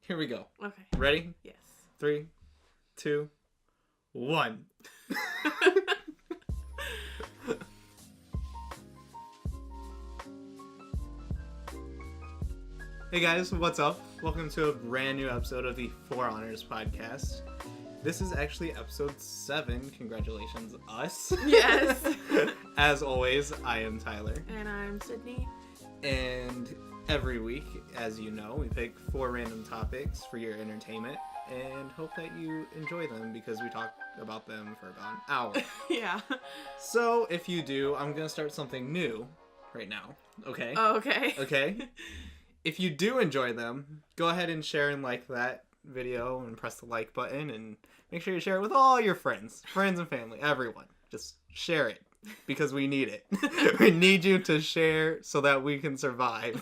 Here we go. Okay. Ready? Yes. 3, 2, 1. Hey guys, what's up? Welcome to a brand new episode of the For Honors podcast. This is actually episode 7. Congratulations, us. Yes. As always, I am Tyler. And I'm Sydney. And every week, as you know, we pick 4 random topics for your entertainment and hope that you enjoy them because we talk about them for about an hour. Yeah. So, if you do, I'm going to start something new right now. Okay? Oh, okay. Okay? If you do enjoy them, go ahead and share and like that video and press the like button and make sure you share it with all your friends and family, everyone. Just share it because we need it. We need you to share so that we can survive.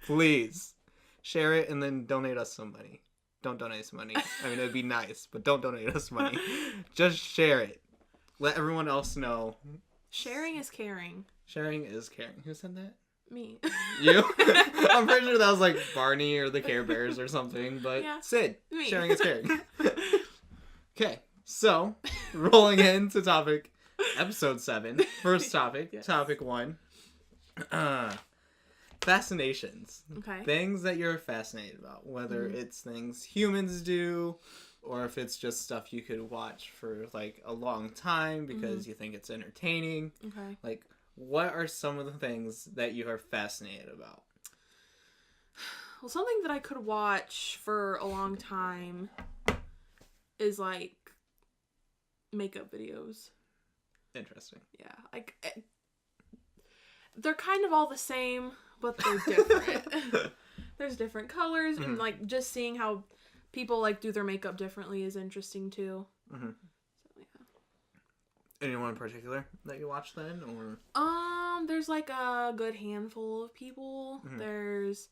Please share it and then donate us some money. Don't donate us money. I mean, it'd be nice, but don't donate us money. Just share it. Let everyone else know. Sharing is caring. Sharing is caring. Who said that? Me. You? I'm pretty sure that was like Barney or the Care Bears or something, but yeah. Sid, Me. sharing is caring. Okay, so rolling into topic, episode 7, first topic, Yes. Topic 1, fascinations. Okay. Things that you're fascinated about, whether it's things humans do, or if it's just stuff you could watch for like a long time because you think it's entertaining. Okay. Like, what are some of the things that you are fascinated about? Well, something that I could watch for a long time is like makeup videos. Interesting. Yeah. Like they're kind of all the same, but they're different. There's different colors and like just seeing how people like do their makeup differently is interesting too. Mm-hmm. So, yeah. Anyone in particular that you watch then, or? There's like a good handful of people. Mm-hmm. There's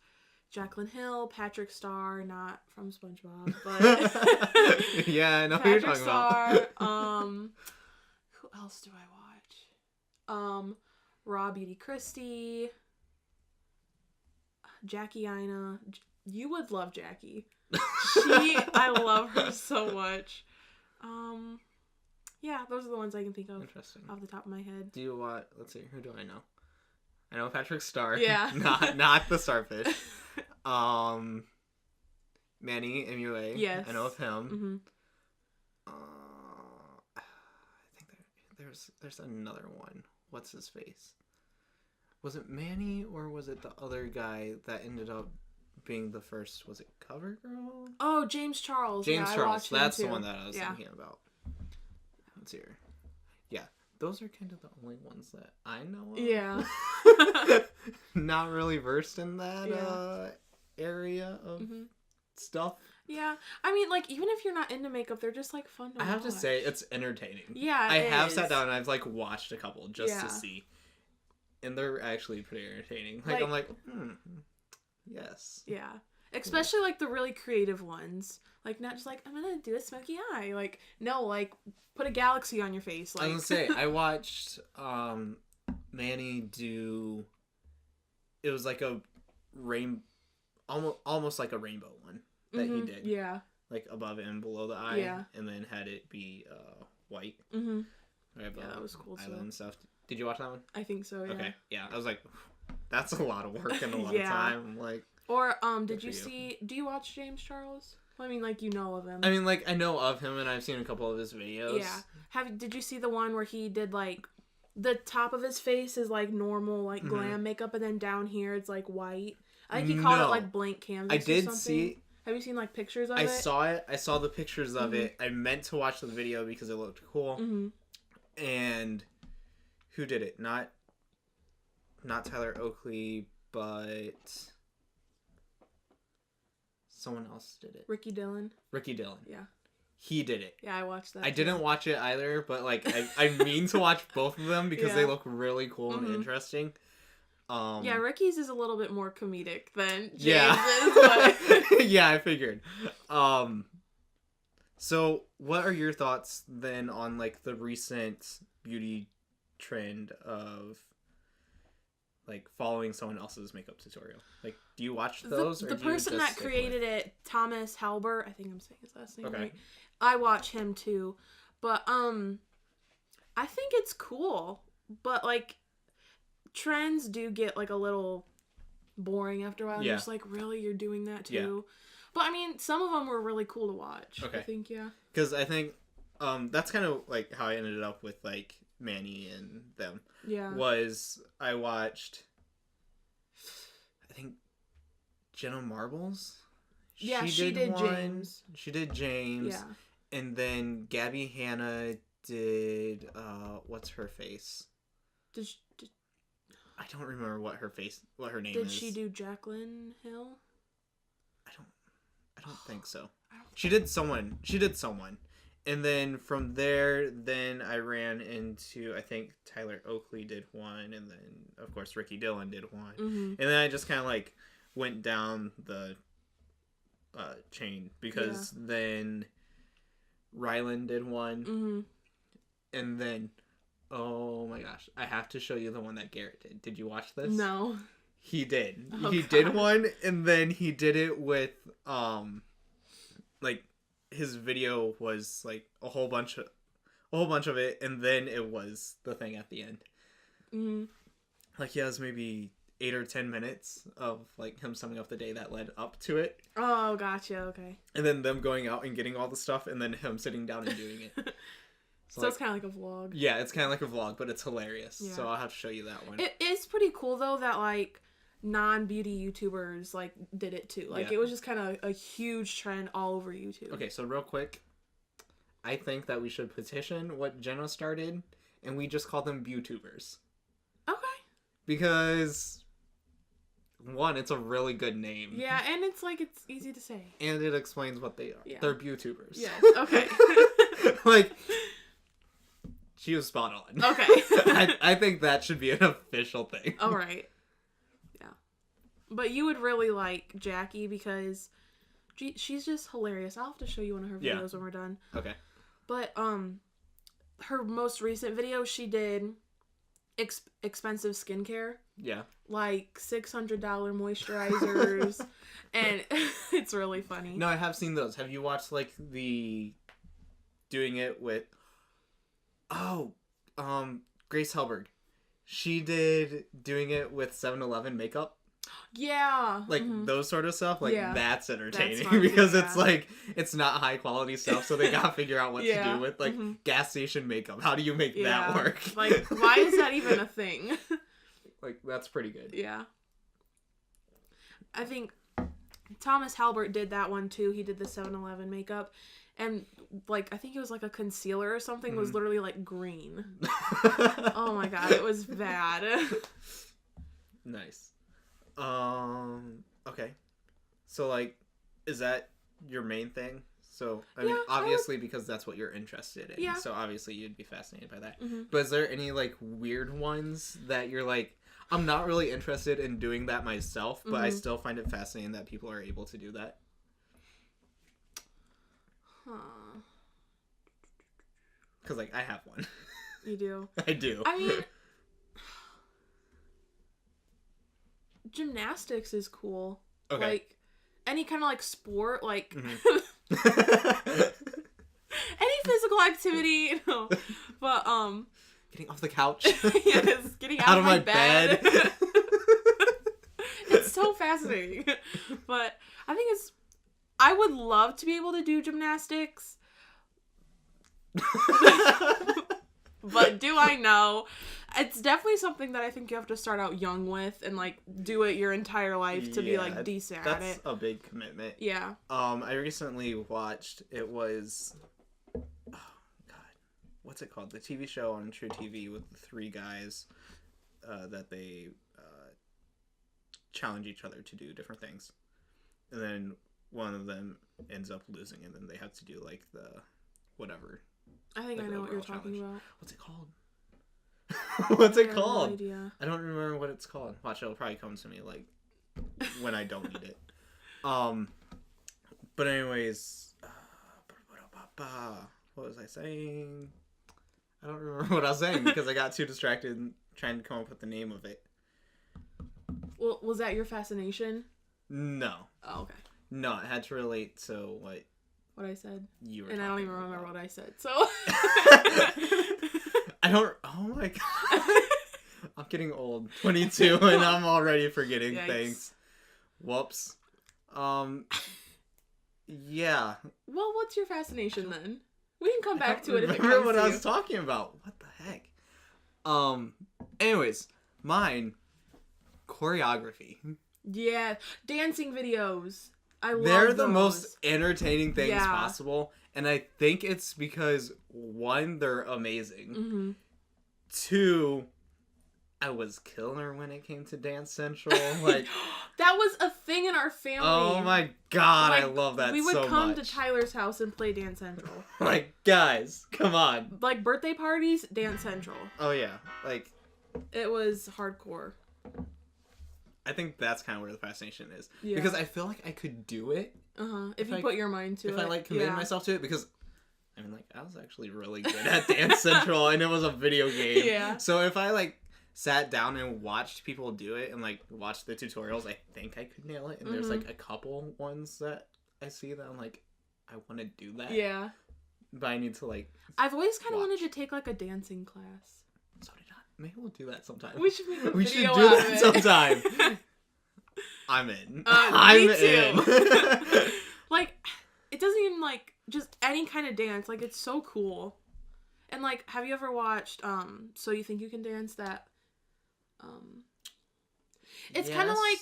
Jaclyn Hill, Patrick Star, not from SpongeBob, but Yeah, I know who you're talking Star, about. who else do I watch? Raw Beauty Christie, Jackie Ina. You would love Jackie. I love her so much. Yeah, those are the ones I can think of. Interesting. Off the top of my head. Do you watch? Let's see. Who do I know? I know Patrick Star. Yeah. not the starfish. Manny MUA. Yes. I know of him. Mm-hmm. I think there's another one. What's his face? Was it Manny or was it the other guy that ended up being the first? Was it CoverGirl? Oh, James Charles. James yeah, Charles. That's the too. one that I was thinking about. Let's see. Yeah, those are kind of the only ones that I know of. Yeah. Not really versed in that area of stuff. Yeah. I mean, like, even if you're not into makeup, they're just, like, fun to I have to watch. say, it's entertaining. Yeah, I have sat down and I've, like, watched a couple just to see. And they're actually pretty entertaining. Like I'm like, yes. Yeah. Especially, like, the really creative ones. Like, not just, like, I'm gonna do a smoky eye. Like, no, like, put a galaxy on your face. Like... I was gonna say, I watched Manny do... It was like a almost like a rainbow one that he did. Yeah. Like, above and below the eye. Yeah. And then had it be white. Mm-hmm. Yeah, that was cool, too. And stuff. Did you watch that one? I think so, yeah. Okay. Yeah, I was like, that's a lot of work and a lot of time. I'm like... Or, did you see... Do you watch James Charles? I mean, like, you know of him. I mean, like, I know of him, and I've seen a couple of his videos. Yeah. Did you see the one where he did, like... The top of his face is, like, normal, like, glam makeup, and then down here it's, like, white. I think he called it, like, blank canvas I or did something. see... Have you seen, like, pictures of it? I saw it. I saw the pictures of it. I meant to watch the video because it looked cool. And who did it? Not Tyler Oakley, but someone else did it. Ricky Dillon. Yeah. He did it. Yeah, I watched that. I didn't watch it either, but like I mean to watch both of them because they look really cool and interesting. Yeah, Ricky's is a little bit more comedic than James is. But... Yeah, I figured. So what are your thoughts then on like the recent beauty trend of like following someone else's makeup tutorial? Like, do you watch those? The person that created it, Thomas Halbert, I think I'm saying his last name right. I watch him too, but I think it's cool, but like trends do get like a little boring after a while. You're just like, really, you're doing that too? Yeah. But I mean, some of them were really cool to watch. I think, because I think that's kind of like how I ended up with like Manny and them. Yeah. Was I watched, I think, Jenna Marbles? Yeah, she did one. James. She did James. Yeah. And then Gabby Hanna did, what's her face? I don't remember what her name is. Did she do Jaclyn Hill? I don't think so. She did someone. And then from there, I ran into, I think Tyler Oakley did one, and then of course Ricky Dillon did one. And then I just kind of like went down the chain, because then Rylan did one. And then, oh my gosh, I have to show you the one that Garrett did. Did you watch this? No. He did. He did one, and then he did it with like his video was like a whole bunch of it, and then it was the thing at the end. Like he has maybe 8 or 10 minutes of like him summing up the day that led up to it. Oh, gotcha. Okay. And then them going out and getting all the stuff, and then him sitting down and doing it. So it's kind of like a vlog. Yeah, it's kind of like a vlog, but it's hilarious. Yeah. So I'll have to show you that one. It is pretty cool though that like non-beauty YouTubers like did it too. Like it was just kind of a huge trend all over YouTube. Okay, so real quick, I think that we should petition what Jenna started, and we just call them YouTubers. Okay. Because one, it's a really good name. Yeah, and it's like it's easy to say. And it explains what they are. Yeah. They're YouTubers. Yeah. Okay. Like, she was spot on. Okay. I think that should be an official thing. All right. Yeah. But you would really like Jackie because she's just hilarious. I'll have to show you one of her videos when we're done. Okay. But her most recent video, she did expensive skincare. Yeah. Like $600 moisturizers. And it's really funny. No, I have seen those. Have you watched like the doing it with Grace Helberg? She did doing it with 7-Eleven makeup. Yeah. Like those sort of stuff. Like that's entertaining because it's like it's not high quality stuff, so they gotta figure out what to do with like gas station makeup. How do you make that work? Like why is that even a thing? Like that's pretty good. Yeah. I think Thomas Halbert did that one too. He did the 7-Eleven makeup. And, like, I think it was, like, a concealer or something was literally, like, green. Oh, my God. It was bad. Nice. Okay. So, like, is that your main thing? So, I mean, obviously, because that's what you're interested in. Yeah. So, obviously, you'd be fascinated by that. But is there any, like, weird ones that you're, like, I'm not really interested in doing that myself, but I still find it fascinating that people are able to do that? Because, like, I have one. You do? I do. I mean, gymnastics is cool. Okay. Like, any kind of, like, sport, like, any physical activity, you know. But, getting off the couch. Yes, getting out of my bed. It's so fascinating. But I think I would love to be able to do gymnastics. But do I know? It's definitely something that I think you have to start out young with and like do it your entire life to be like decent at it. That's a big commitment. Yeah. I recently watched, it was, oh God, what's it called? The TV show on True TV with the 3 guys that they challenge each other to do different things. And then one of them ends up losing, and then they have to do like the whatever. I think like I know what you're talking about. What's it called? What's it No called? idea. I don't remember what it's called. Watch, it'll probably come to me like when I don't need it. But anyways, what was I saying? I don't remember what I was saying because I got too distracted trying to come up with the name of it. Well, was that your fascination? No. Oh, okay. No, it had to relate to what I said. you were and I don't even remember about. what I said, so. I don't... Oh my god. I'm getting old. 22 and I'm already forgetting things. Whoops. Yeah. Well, what's your fascination then? We can come back to it if it comes remember what to I you. was talking about. What the heck? Anyways, mine... choreography. Yeah. Dancing videos. I love They're the those. most entertaining things possible. And I think it's because, one, they're amazing. Mm-hmm. Two, I was killer when it came to Dance Central. Like, that was a thing in our family. oh my god, like, I love that so much. We would come to Tyler's house and play Dance Central. Like, guys, come on. Like, birthday parties, Dance Central. Oh yeah, like... It was hardcore. I think that's kind of where the fascination is. Yeah. Because I feel like I could do it. Uh-huh. If you put your mind to it. If I, like, committed myself to it. Because, I mean, like, I was actually really good at Dance Central. And it was a video game. Yeah. So if I, like, sat down and watched people do it and, like, watched the tutorials, I think I could nail it. And there's, like, a couple ones that I see that I'm like, I want to do that. Yeah. But I need to, like... I've always kind of wanted to take, like, a dancing class. So did I. Maybe we'll do that sometime. We should make a We video should do out that of it. sometime. I'm in. I'm in. too. Like, it doesn't even, like, just any kind of dance. Like, it's so cool. And, like, have you ever watched, So You Think You Can Dance? That, it's kind of like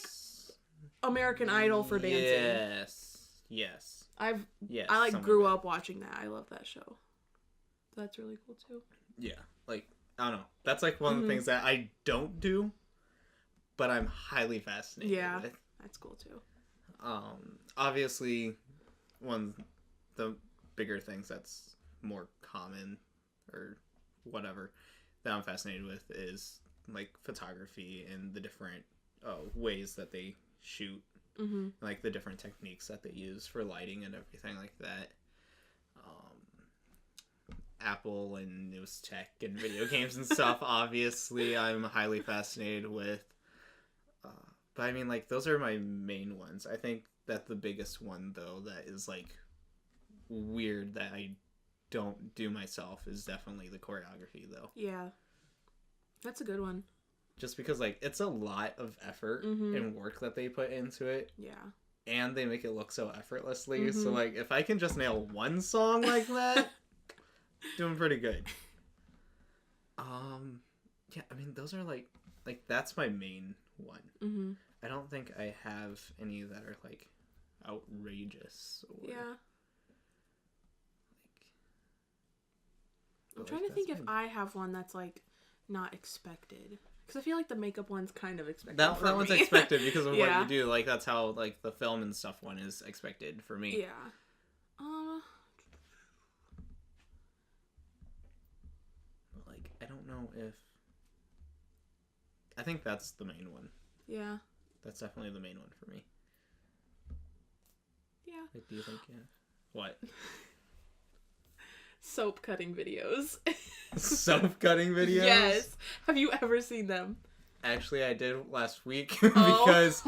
American Idol for dancing. Yes. I, like, grew up watching that. I love that show. That's really cool, too. Yeah. Like, I don't know. That's, like, one of the things that I don't do, but I'm highly fascinated with. That's cool, too. Obviously, one of the bigger things that's more common, or whatever, that I'm fascinated with is, like, photography and the different ways that they shoot. Mm-hmm. Like, the different techniques that they use for lighting and everything like that. Apple and news tech and video games and stuff, obviously, I'm highly fascinated with. But, I mean, like, those are my main ones. I think that the biggest one, though, that is, like, weird that I don't do myself is definitely the choreography, though. Yeah. That's a good one. Just because, like, it's a lot of effort and work that they put into it. Yeah. And they make it look so effortlessly. So, like, if I can just nail one song like that, doing pretty good. Yeah, I mean, those are, like, that's my main one. Mm-hmm. I don't think I have any that are, like, outrageous. Or, yeah. I'm like, trying to think if I have one that's, like, not expected. Because I feel like the makeup one's kind of expected. That one's expected because of what Yeah. you do. Like, that's how, like, the film and stuff one is expected for me. Yeah. Like, I don't know if... I think that's the main one. Yeah. That's definitely the main one for me. Yeah. Like, do you think, yeah? What? Soap cutting videos. Soap cutting videos? Yes. Have you ever seen them? Actually, I did last week because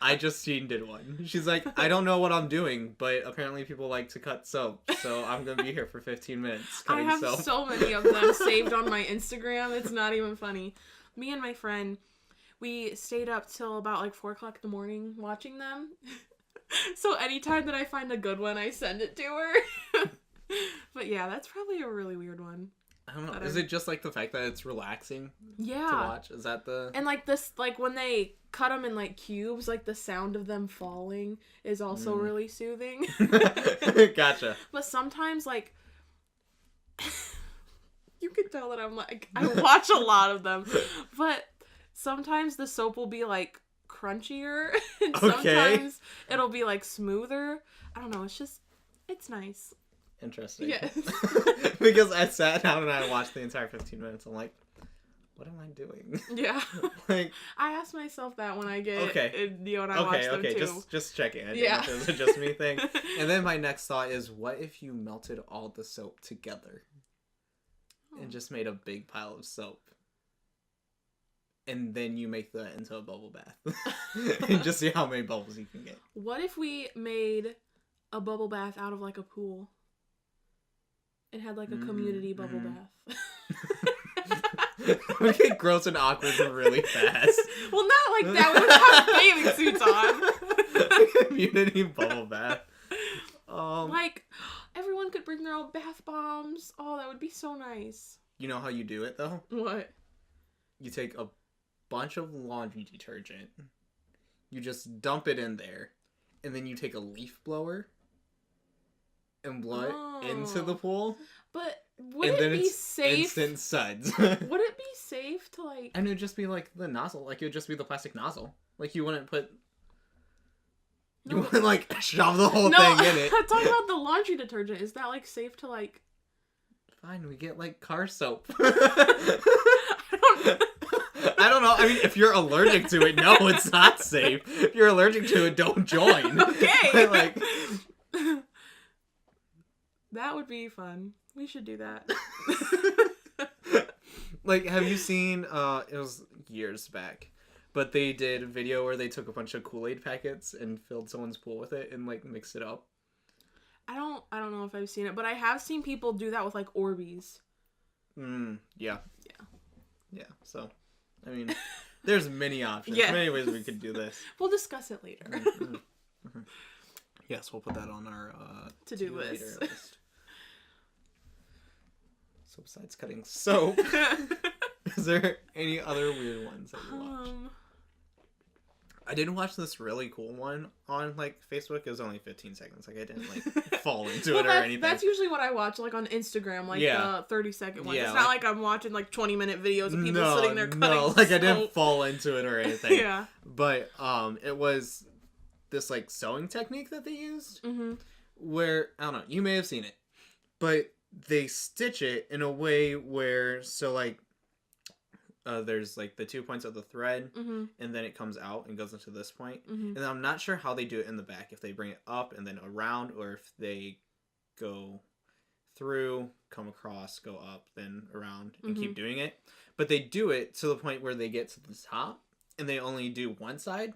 I just did one. She's like, I don't know what I'm doing, but apparently people like to cut soap, so I'm going to be here for 15 minutes cutting I have soap. so many of them saved on my Instagram. It's not even funny. Me and my friend, we stayed up till about like 4 o'clock in the morning watching them. So anytime that I find a good one, I send it to her. But yeah, that's probably a really weird one. I don't know. Is it just like the fact that it's relaxing to watch? Is that the... And like this, like when they cut them in like cubes, like the sound of them falling is also really soothing. Gotcha. But sometimes like, you can tell that I'm like, I watch a lot of them. But sometimes the soap will be like crunchier. And sometimes it'll be like smoother. I don't know. It's nice. Interesting. Yes. Because I sat down and I watched the entire 15 minutes. I'm like, what am I doing? Yeah. Like, I ask myself that when I get when I watch them too. Just checking. I yeah. It was a just me thing. And then my next thought is, what if you melted all the soap together and just made a big pile of soap? and then you make that into a bubble bath. And just see how many bubbles you can get. What if we made a bubble bath out of like a pool? It had like a community bubble bath. We get gross and awkward really fast. Well, not like that. We would have bathing suits on. Community bubble bath. Like, everyone could bring their own bath bombs. Oh, that would be so nice. You know how you do it, though? What? You take a bunch of laundry detergent. You just dump it in there. And then you take a leaf blower and blow it into the pool. But would it be safe? Instant suds. Would it be safe to, like... And it would just be, like, the nozzle. Like, it would just be the plastic nozzle. Like, you wouldn't put... You wouldn't, like, shove the whole thing in it. I'm talking about the laundry detergent. Is that, like, safe to, like... Fine, we get, like, car soap. I don't know. I mean, if you're allergic to it, no, it's not safe. If you're allergic to it, don't join. Okay. Like... That would be fun. We should do that. Like, have you seen, it was years back, but they did a video where they took a bunch of Kool-Aid packets and filled someone's pool with it and, like, mixed it up? I don't know if I've seen it, but I have seen people do that with, like, Orbeez. Yeah. Yeah, so, I mean, there's many options. Yeah. Many ways we could do this. We'll discuss it later. Yes, we'll put that on our to-do list. So besides cutting soap, is there any other weird ones that you watch? I did watch this really cool one on, like, Facebook. It was only 15 seconds. Like, I didn't, like, fall into it or anything. That's usually what I watch, like, on Instagram, like, the 30-second one. It's not like I'm watching, like, 20-minute videos of people sitting there cutting soap. Like, I didn't fall into it or anything. Yeah. But, it was this, like, sewing technique that they used. Where, I don't know, you may have seen it. But they stitch it in a way where, so, like, there's, like, the 2 points of the thread, and then it comes out and goes into this point. And I'm not sure how they do it in the back, if they bring it up and then around, or if they go through, come across, go up, then around, and keep doing it. But they do it to the point where they get to the top, and they only do one side,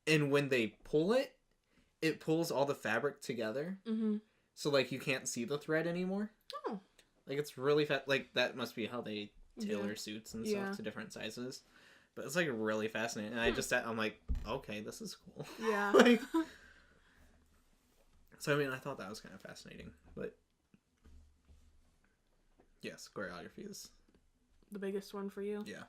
and when they pull it, it pulls all the fabric together, so, like, you can't see the thread anymore. Oh. Like, it's really fast. Like, that must be how they tailor suits and stuff to different sizes. But it's, like, really fascinating. And I just sat, I'm like, okay, this is cool. Yeah. Like, so, I mean, I thought that was kind of fascinating. But, yes, choreography is... the biggest one for you? Yeah.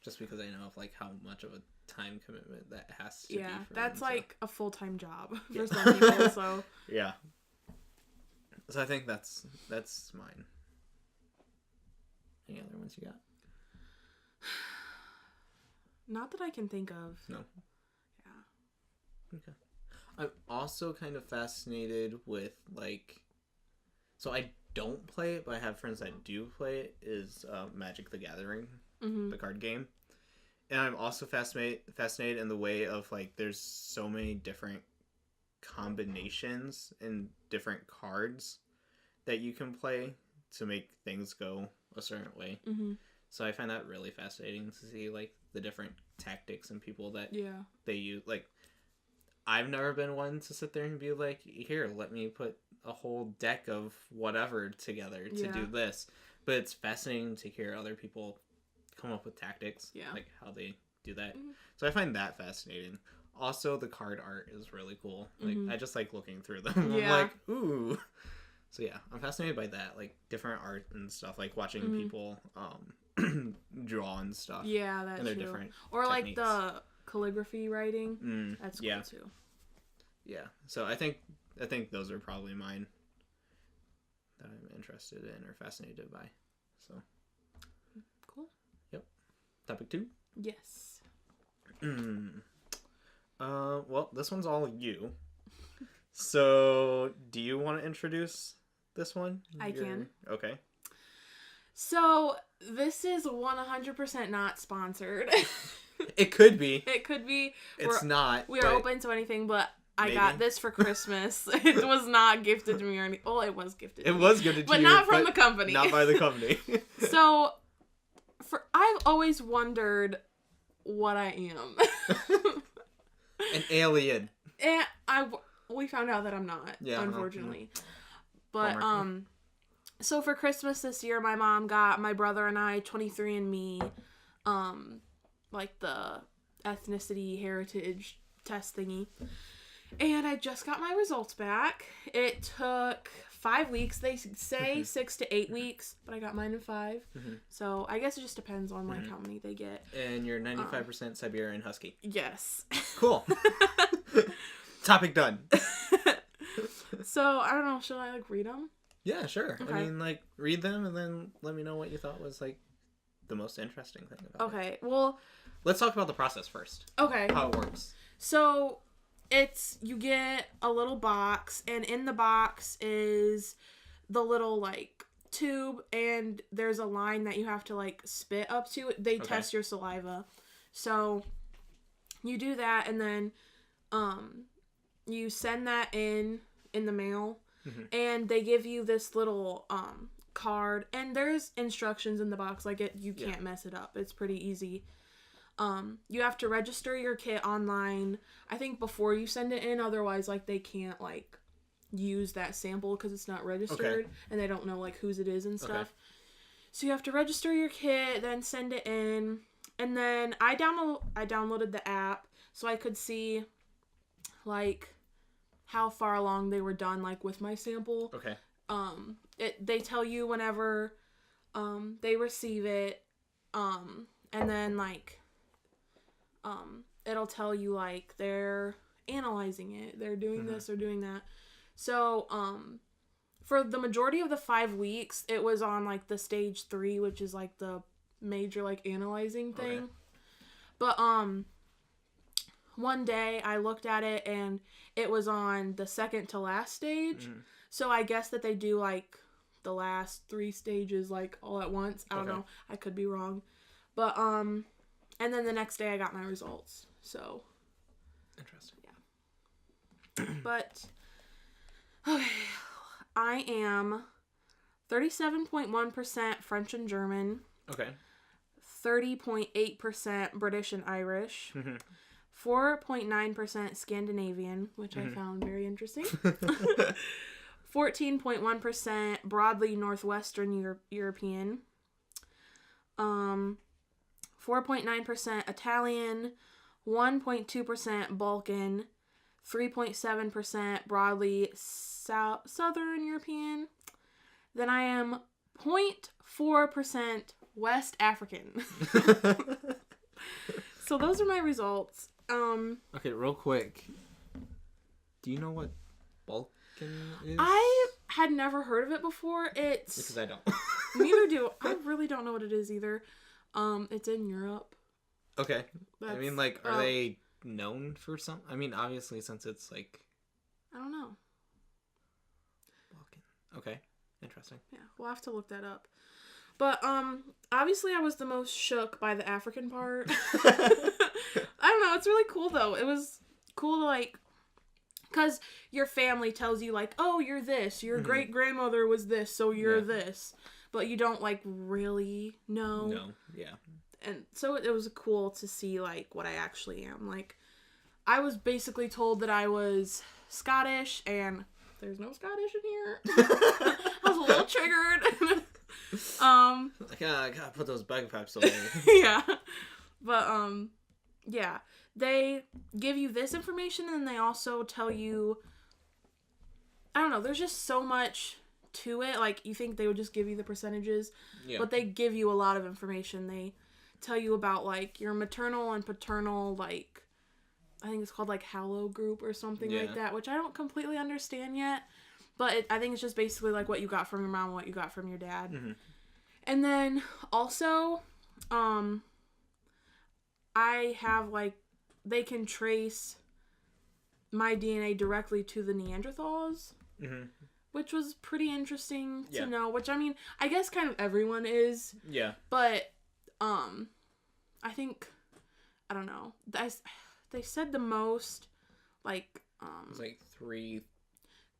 Just because I know of, like, how much of a time commitment that has to be for that's them, like a full-time job for some people, so... Yeah. So I think that's mine. Any other ones you got? Not that I can think of. No. Yeah. Okay. I'm also kind of fascinated with, like... So I don't play it, but I have friends that do play it, is Magic the Gathering, the card game. And I'm also fascinated in the way of, like, there's so many different combinations and different cards that you can play to make things go a certain way. So I find that really fascinating to see, like, the different tactics and people that they use. Like, I've never been one to sit there and be like, here, let me put a whole deck of whatever together to do this. But it's fascinating to hear other people come up with tactics, like how they do that. So I find that fascinating. Also, the card art is really cool. Like, I just like looking through them. I'm like, ooh. So yeah, I'm fascinated by that, like different art and stuff, like watching people draw and stuff. Yeah, that's and their true. Different or techniques. like the calligraphy writing. That's cool too. Yeah. So I think those are probably mine that I'm interested in or fascinated by. So cool. Yep. Topic 2? Yes. Well, this one's all you. So, do you want to introduce this one? I can. Okay. So, this is 100% not sponsored. It could be. It could be. It's not. We are open to anything, but I got this for Christmas. It was not gifted to me or anything. Well, it was gifted to me. It was gifted to but you. Not from the company. Not by the company. So, I've always wondered what I am. An alien. And we found out that I'm not, unfortunately. But so for Christmas this year, my mom got my brother and I 23andMe, like the ethnicity heritage test thingy. And I just got my results back. It took 5 weeks. They say 6 to 8 weeks, but I got mine in 5. So I guess it just depends on like how many they get. And you're 95% Siberian Husky. Yes. Cool. Topic done. So I don't know. Should I like read them? Yeah, sure. Okay. I mean, like, read them and then let me know what you thought was like the most interesting thing about it. Okay. Well, let's talk about the process first. Okay. How it works. So you get a little box, and in the box is the little like tube, and there's a line that you have to like spit up to. They test your saliva. So you do that, and then you send that in the mail, and they give you this little card, and there's instructions in the box. Like you can't mess it up. It's pretty easy. You have to register your kit online, I think, before you send it in. Otherwise, like, they can't, like, use that sample because it's not registered, and they don't know, like, whose it is and stuff. So you have to register your kit, then send it in, and then I downloaded the app so I could see, like, how far along they were done, like, with my sample. Okay. They tell you whenever, they receive it, and then, like, it'll tell you, like, they're analyzing it, they're doing this or doing that. So, for the majority of the 5 weeks, it was on, like, the stage 3, which is, like, the major, like, analyzing thing. Okay. But, one day I looked at it, and it was on the second to last stage. So I guess that they do, like, the last 3 stages, like, all at once. I don't know. I could be wrong. But, and then the next day I got my results. So. Interesting. Yeah. But, okay. I am 37.1% French and German. Okay. 30.8% British and Irish. 4.9% Scandinavian, which I found very interesting. 14.1% broadly Northwestern European. 4.9% Italian, 1.2% Balkan, 3.7% broadly Southern European. Then I am 0.4% West African. So those are my results. Okay, real quick. Do you know what Balkan is? I had never heard of it before. Because I don't. Neither do I. Really don't know what it is either. It's in Europe. Okay. I mean, like, are they known for some? I mean, obviously, since it's like. I don't know. Balkan. Okay. Interesting. Yeah, we'll have to look that up. But obviously, I was the most shook by the African part. I don't know. It's really cool though. It was cool to like, cause your family tells you like, oh, you're this. Your great grandmother was this, so you're this. But you don't like really know. No. Yeah. And so it was cool to see like what I actually am. Like, I was basically told that I was Scottish, and there's no Scottish in here. I was a little triggered. Like, I gotta put those bagpipes away. Yeah. But, yeah. They give you this information, and they also tell you, I don't know, there's just so much to it. Like, you think they would just give you the percentages, but they give you a lot of information. They tell you about, like, your maternal and paternal, like, I think it's called, like, haplogroup or something like that, which I don't completely understand yet. But I think it's just basically, like, what you got from your mom and what you got from your dad. And then, also, I have, like, they can trace my DNA directly to the Neanderthals, which was pretty interesting to know, which, I mean, I guess kind of everyone is. Yeah. But, I think, I don't know, they said the most, like, it was like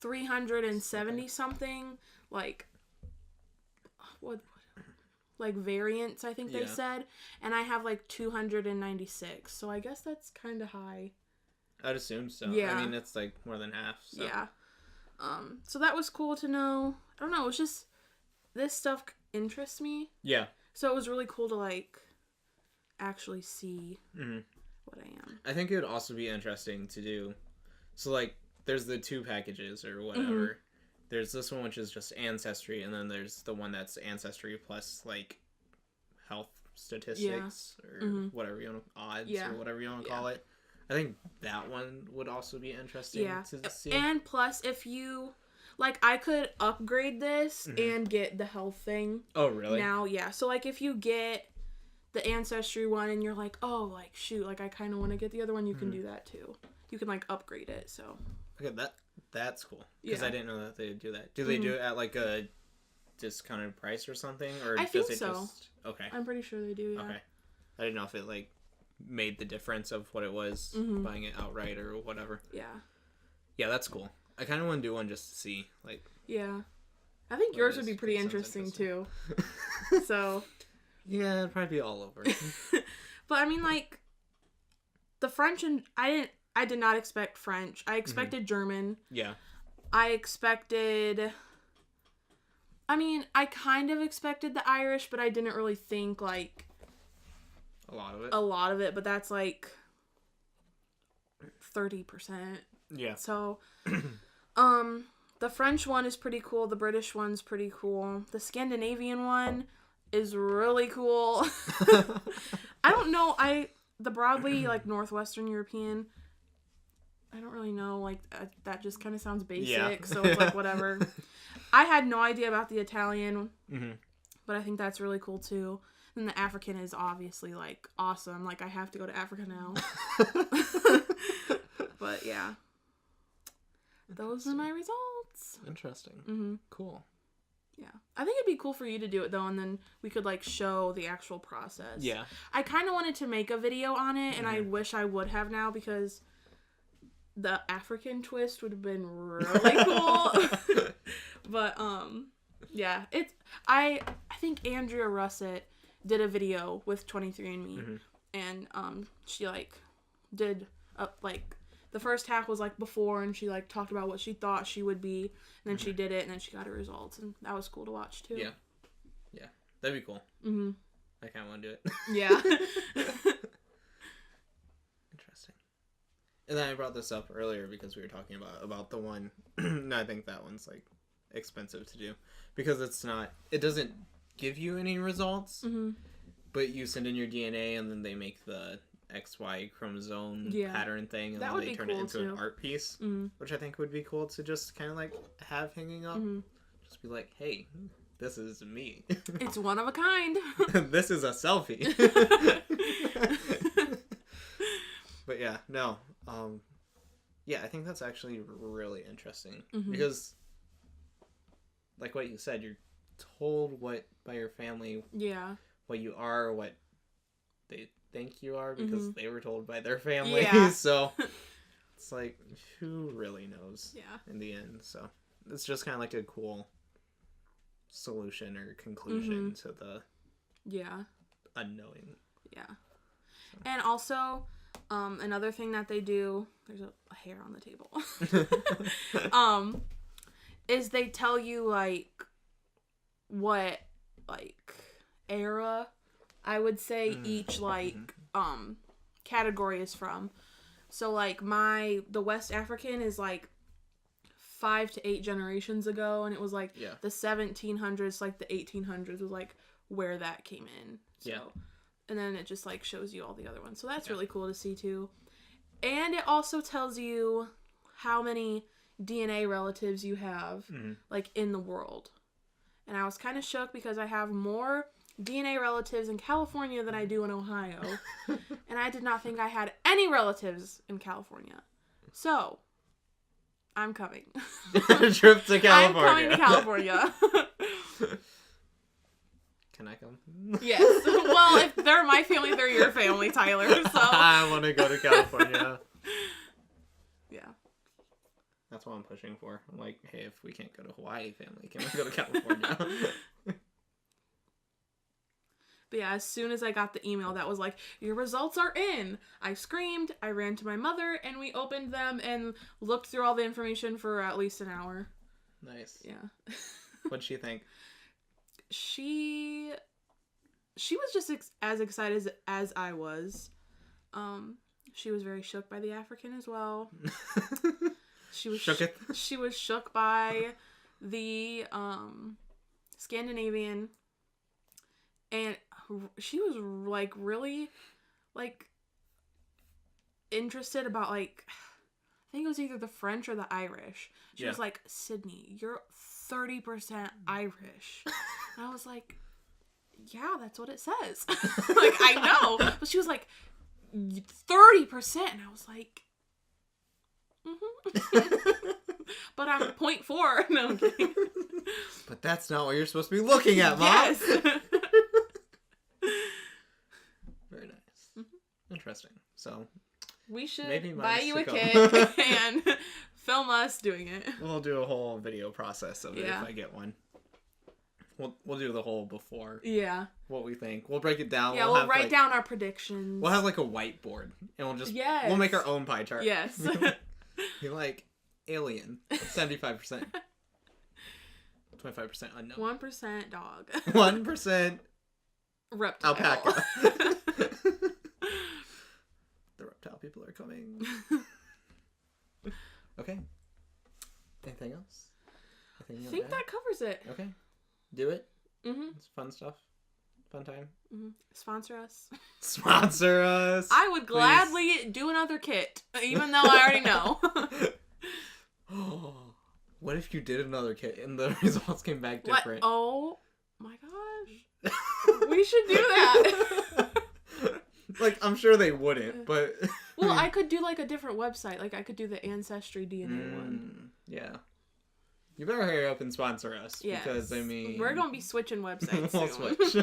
370 something, like, what like variants, I think they Yeah. said, and I have like 296. So I guess that's kind of high. I'd assume so. Yeah. I mean, it's like more than half. So. Yeah. So that was cool to know. I don't know. It's just this stuff interests me. Yeah. So it was really cool to like actually see what I am. I think it would also be interesting to do. So like, there's the 2 packages or whatever. There's this one which is just Ancestry, and then there's the one that's Ancestry plus like health statistics or whatever you want to, odds or whatever you want to call it. I think that one would also be interesting to see. And plus, if you like, I could upgrade this and get the health thing. Oh, really? Now, yeah. So like, if you get the Ancestry one and you're like, oh, like shoot, like I kind of want to get the other one, you can do that too. You can like upgrade it. So. Okay, that's cool. Because I didn't know that they would do that. Do they do it at like a discounted price or something? Or I think does it so. just... Okay. I'm pretty sure they do, yeah. Okay. I didn't know if it like made the difference of what it was buying it outright or whatever. Yeah. Yeah, that's cool. I kind of want to do one just to see, like... Yeah. I think yours would be pretty interesting too. So... Yeah, it'd probably be all over. But I mean, like, the French and... I did not expect French. I expected German. Yeah. I expected... I mean, I kind of expected the Irish, but I didn't really think, like... A lot of it? A lot of it, but that's, like, 30%. Yeah. So, the French one is pretty cool. The British one's pretty cool. The Scandinavian one is really cool. I don't know. The broadly, like, Northwestern European... I don't really know, like, that just kind of sounds basic, so it's like, whatever. I had no idea about the Italian, but I think that's really cool, too. And the African is obviously, like, awesome. Like, I have to go to Africa now. But, yeah. Those are my results. Interesting. Cool. Yeah. I think it'd be cool for you to do it, though, and then we could, like, show the actual process. Yeah. I kind of wanted to make a video on it, and I wish I would have now, because... the African twist would have been really cool. But, yeah. I think Andrea Russett did a video with 23andMe. And, she, like, did, like, the first half was, like, before, and she, like, talked about what she thought she would be. And then she did it, and then she got her results. And that was cool to watch, too. Yeah. Yeah. That'd be cool. I kind of want to do it. Yeah. And then I brought this up earlier because we were talking about the one, and I think that one's, like, expensive to do. Because it doesn't give you any results, but you send in your DNA, and then they make the XY chromosome pattern thing, and then they turn it into an art piece, which I think would be cool to just kind of, like, have hanging up. Just be like, hey, this is me. It's one of a kind. This is a selfie. But yeah, no. Yeah, I think that's actually really interesting because, like what you said, you're told by your family what you are, what they think you are because they were told by their family. Yeah. So it's like, who really knows? Yeah. In the end, so it's just kind of like a cool solution or conclusion to the unknowing. Yeah. So. And also. Another thing that they do, there's a hair on the table, is they tell you, like, what, like, era, I would say, each, like, category is from. So, like, the West African is, like, 5 to 8 generations ago, and it was, like, the 1700s, like, the 1800s was, like, where that came in. So. Yeah. And then it just, like, shows you all the other ones. So that's really cool to see, too. And it also tells you how many DNA relatives you have, like, in the world. And I was kind of shook because I have more DNA relatives in California than I do in Ohio. And I did not think I had any relatives in California. So, I'm coming. Trip to California. I'm coming to California. Can I come? Yes. Well, if they're my family, they're your family, Tyler. So I want to go to California. Yeah. That's what I'm pushing for. I'm like, hey, if we can't go to Hawaii, family, can we go to California? Yeah, as soon as I got the email that was like, your results are in, I screamed, I ran to my mother, and we opened them and looked through all the information for at least an hour. Nice. Yeah. What'd she think? She was just as excited as I was. She was very shook by the African as well. She was she was shook by the Scandinavian, and she was like really like interested about like, I think it was either the French or the Irish. She was like, Sydney, you're 30% Irish. And I was like, yeah, that's what it says. Like, I know. But she was like, 30%. And I was like, but I'm 0.4. No, I'm kidding. But that's not what you're supposed to be looking at, Mom. Yes. Very nice. Mm-hmm. Interesting. So we should maybe buy you a go. kit and film us doing it. We'll do a whole video process of it if I get one. We'll do the whole before. Yeah. What we think. We'll break it down. Yeah, we'll write down our predictions. We'll have like a whiteboard, and we'll just we'll make our own pie chart. Yes. You're like alien, 75%, 25% unknown, 1% dog, 1% reptile, alpaca. The reptile people are coming. Okay. Anything else? I think that covers it. Okay. Do it. Mm-hmm. It's fun stuff. Fun time. Mm-hmm. Sponsor us. Sponsor us. I would gladly do another kit, even though I already know. What if you did another kit and the results came back different? What? Oh my gosh. We should do that. Like, I'm sure they wouldn't, but... Well, I could do like a different website. Like, I could do the Ancestry DNA one. Yeah. You better hurry up and sponsor us. Yes. Because, I mean... We're going to be switching websites we'll soon. Switch.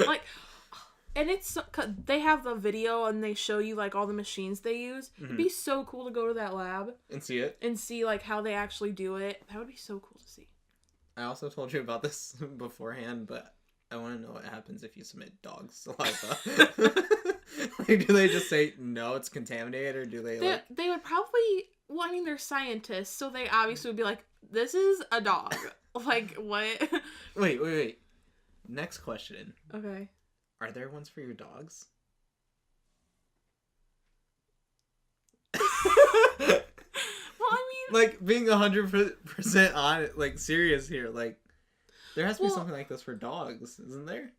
Like, and it's... They have the video and they show you, like, all the machines they use. Mm-hmm. It'd be so cool to go to that lab. And see it. And see, like, how they actually do it. That would be so cool to see. I also told you about this beforehand, but I want to know what happens if you submit dog saliva. Like, do they just say, no, it's contaminated, or do they, like... They would probably... Well, I mean, they're scientists, so they obviously would be like, this is a dog. Like, what? Wait. Next question. Okay. Are there ones for your dogs? Well, I mean... Like, being 100% on it, like, serious here, like, there has to be something like this for dogs, isn't there?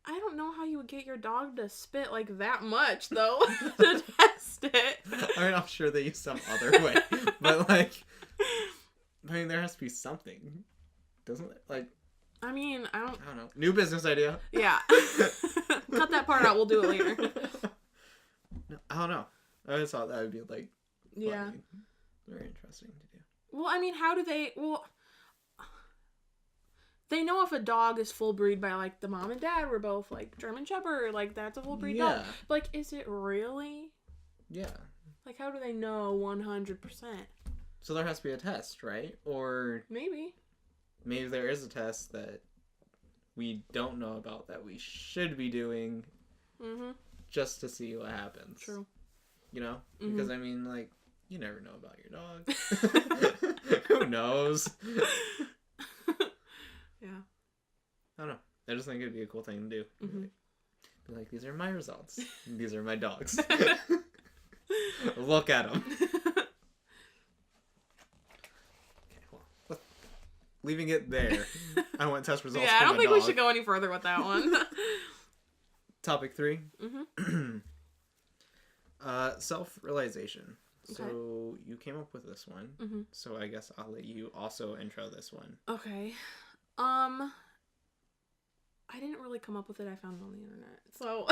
I don't know how you would get your dog to spit like that much, though, to test it. I mean, I'm sure they use some other way, but, like, I mean, there has to be something, doesn't it? Like, I mean, I don't know. New business idea. Yeah. Cut that part out. We'll do it later. No, I don't know. I just thought that would be, like, yeah, funny. Very interesting to do. Well, I mean, how do they... Well... They know if a dog is full breed by, like, the mom and dad were both, like, German Shepherd. Like, that's a full breed dog. But, like, is it really? Yeah. Like, how do they know 100%? So there has to be a test, right? Or... Maybe there is a test that we don't know about that we should be doing just to see what happens. True. You know? Mm-hmm. Because, I mean, like, you never know about your dog. Who knows? Yeah. I don't know. I just think it'd be a cool thing to do. Mm-hmm. Be like, these are my results. These are my dogs. Look at them. Okay, well, leaving it there. I want test results. Yeah, I don't think we should go any further with that one. Topic 3. Mm-hmm. Self-realization. Okay. So you came up with this one. Mm-hmm. So I guess I'll let you also intro this one. Okay. I didn't really come up with it. I found it on the internet. So.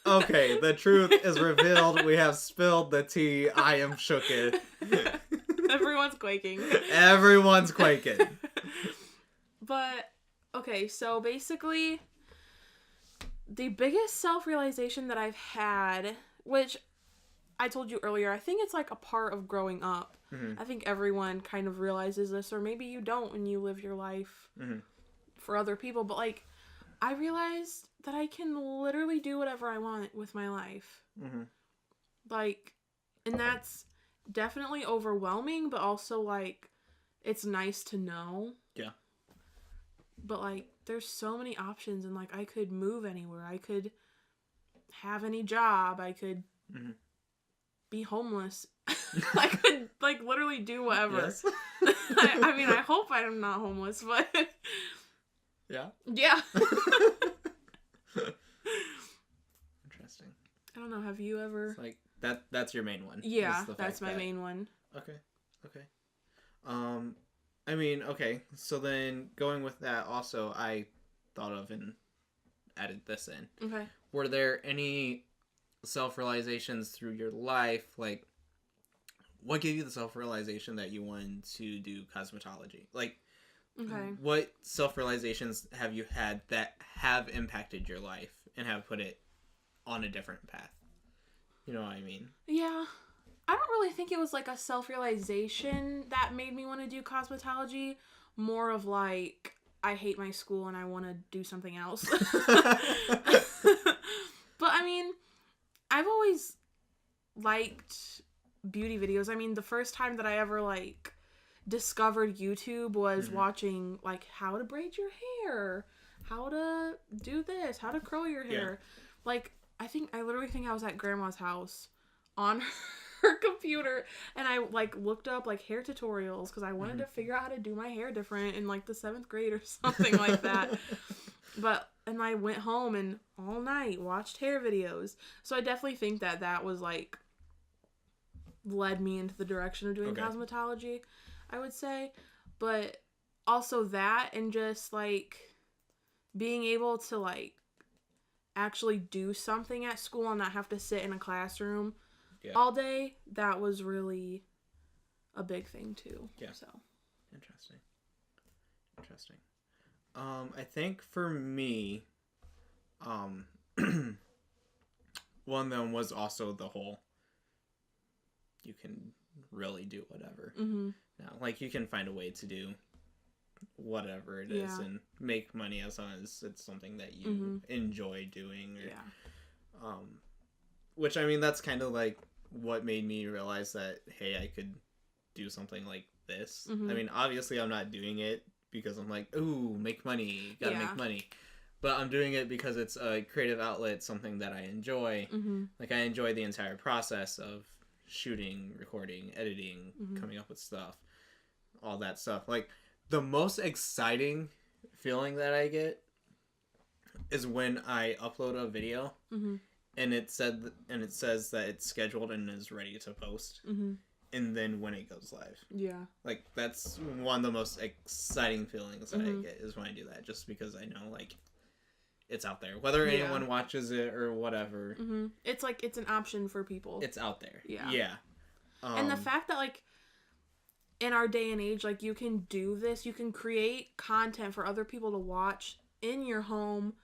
Okay, the truth is revealed. We have spilled the tea. I am shooked. Everyone's quaking. Everyone's quaking. But, okay, so basically, the biggest self-realization that I've had, which I told you earlier, I think it's like a part of growing up. Mm-hmm. I think everyone kind of realizes this, or maybe you don't when you live your life for other people, but like I realized that I can literally do whatever I want with my life. Mm-hmm. Like, and that's definitely overwhelming, but also like it's nice to know. Yeah. But like there's so many options, and like I could move anywhere. I could have any job. I could be homeless. I could like literally do whatever. Yes. I mean, I hope I'm not homeless, but yeah. Yeah. Interesting. I don't know. Have you ever? It's like that's your main one. Yeah, that's my main one. Okay. I mean, okay. So then going with that, also I thought of and added this in. Okay. Were there any self-realizations through your life? Like, what gave you the self-realization that you wanted to do cosmetology? Like, okay, what self-realizations have you had that have impacted your life and have put it on a different path? You know what I mean? Yeah. I don't really think it was like a self-realization that made me want to do cosmetology. More of like, I hate my school and I want to do something else. But I mean, I've always liked beauty videos. I mean, the first time that I ever like discovered YouTube was watching like how to braid your hair, how to do this, how to curl your hair. Like, I literally think I was at grandma's house on her computer, and I like looked up like hair tutorials because I wanted to figure out how to do my hair different in like the 7th grade or something like that. And I went home and all night watched hair videos. So I definitely think that was like led me into the direction of doing cosmetology, I would say. But also that, and just like being able to like actually do something at school and not have to sit in a classroom all day, that was really a big thing too. Yeah. So Interesting. I think for me, one of them was also the whole, you can really do whatever. Now, like, you can find a way to do whatever it is and make money as long as it's something that you enjoy doing. Or, which, I mean, that's kind of like what made me realize that, hey, I could do something like this. I mean, obviously I'm not doing it because I'm like, ooh, make money, gotta make money. But I'm doing it because it's a creative outlet, something that I enjoy. Like, I enjoy the entire process of shooting, recording, editing, coming up with stuff, all that stuff. Like, the most exciting feeling that I get is when I upload a video and it says that it's scheduled and is ready to post. And then when it goes live. Yeah. Like, that's one of the most exciting feelings that I get is when I do that, just because I know, like, it's out there. Whether anyone watches it or whatever. It's like, it's an option for people. It's out there. Yeah. And the fact that, like, in our day and age, like, you can do this, you can create content for other people to watch in your home,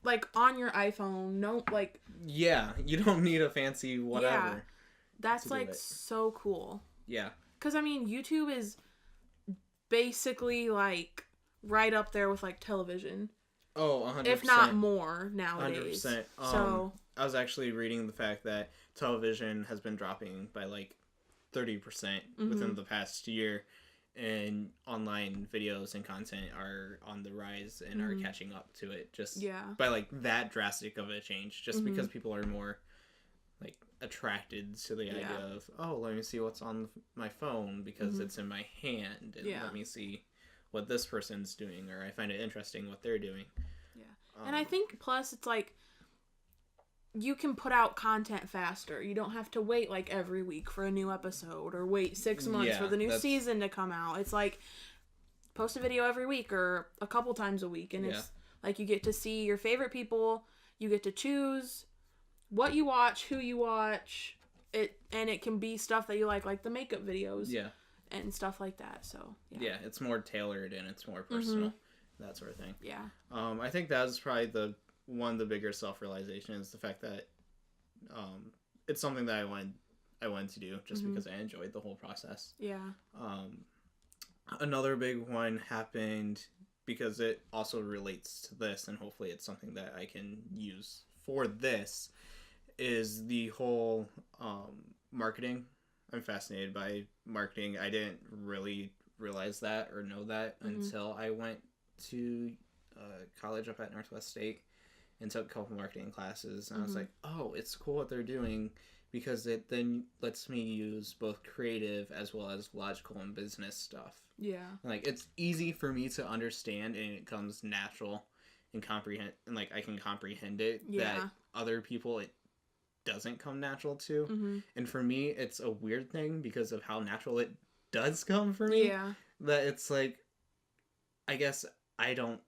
like, on your iPhone. No, like... Yeah, you don't need a fancy whatever. Yeah. That's, like, so cool. Yeah. Because, I mean, YouTube is basically, like, right up there with, like, television. Oh, 100%. If not more nowadays. 100%. So... I was actually reading the fact that television has been dropping by, like, 30% within the past year. And online videos and content are on the rise and are catching up to it just by, like, that drastic of a change. Just because people are more... like, attracted to the idea of, oh, let me see what's on my phone because it's in my hand, and let me see what this person's doing, or I find it interesting what they're doing. And I think plus it's like you can put out content faster. You don't have to wait like every week for a new episode or wait 6 months for the new season to come out. It's like post a video every week or a couple times a week, and it's like you get to see your favorite people, you get to choose what you watch, who you watch, and it can be stuff that you like the makeup videos, and stuff like that. So it's more tailored and it's more personal, that sort of thing. I think that's probably one of the bigger self-realization is the fact that it's something that I wanted to do just because I enjoyed the whole process. Another big one happened because it also relates to this, and hopefully it's something that I can use for this, is the whole marketing. I'm fascinated by marketing. I didn't really realize that or know that until I went to college up at Northwest State and took a couple marketing classes, and I was like, oh, it's cool what they're doing, because it then lets me use both creative as well as logical and business stuff. Yeah. Like, it's easy for me to understand, and it comes natural and comprehend, and like I can comprehend it. Yeah. That other people it doesn't come natural to. And for me, it's a weird thing because of how natural it does come for me. Yeah. That it's like, I guess I don't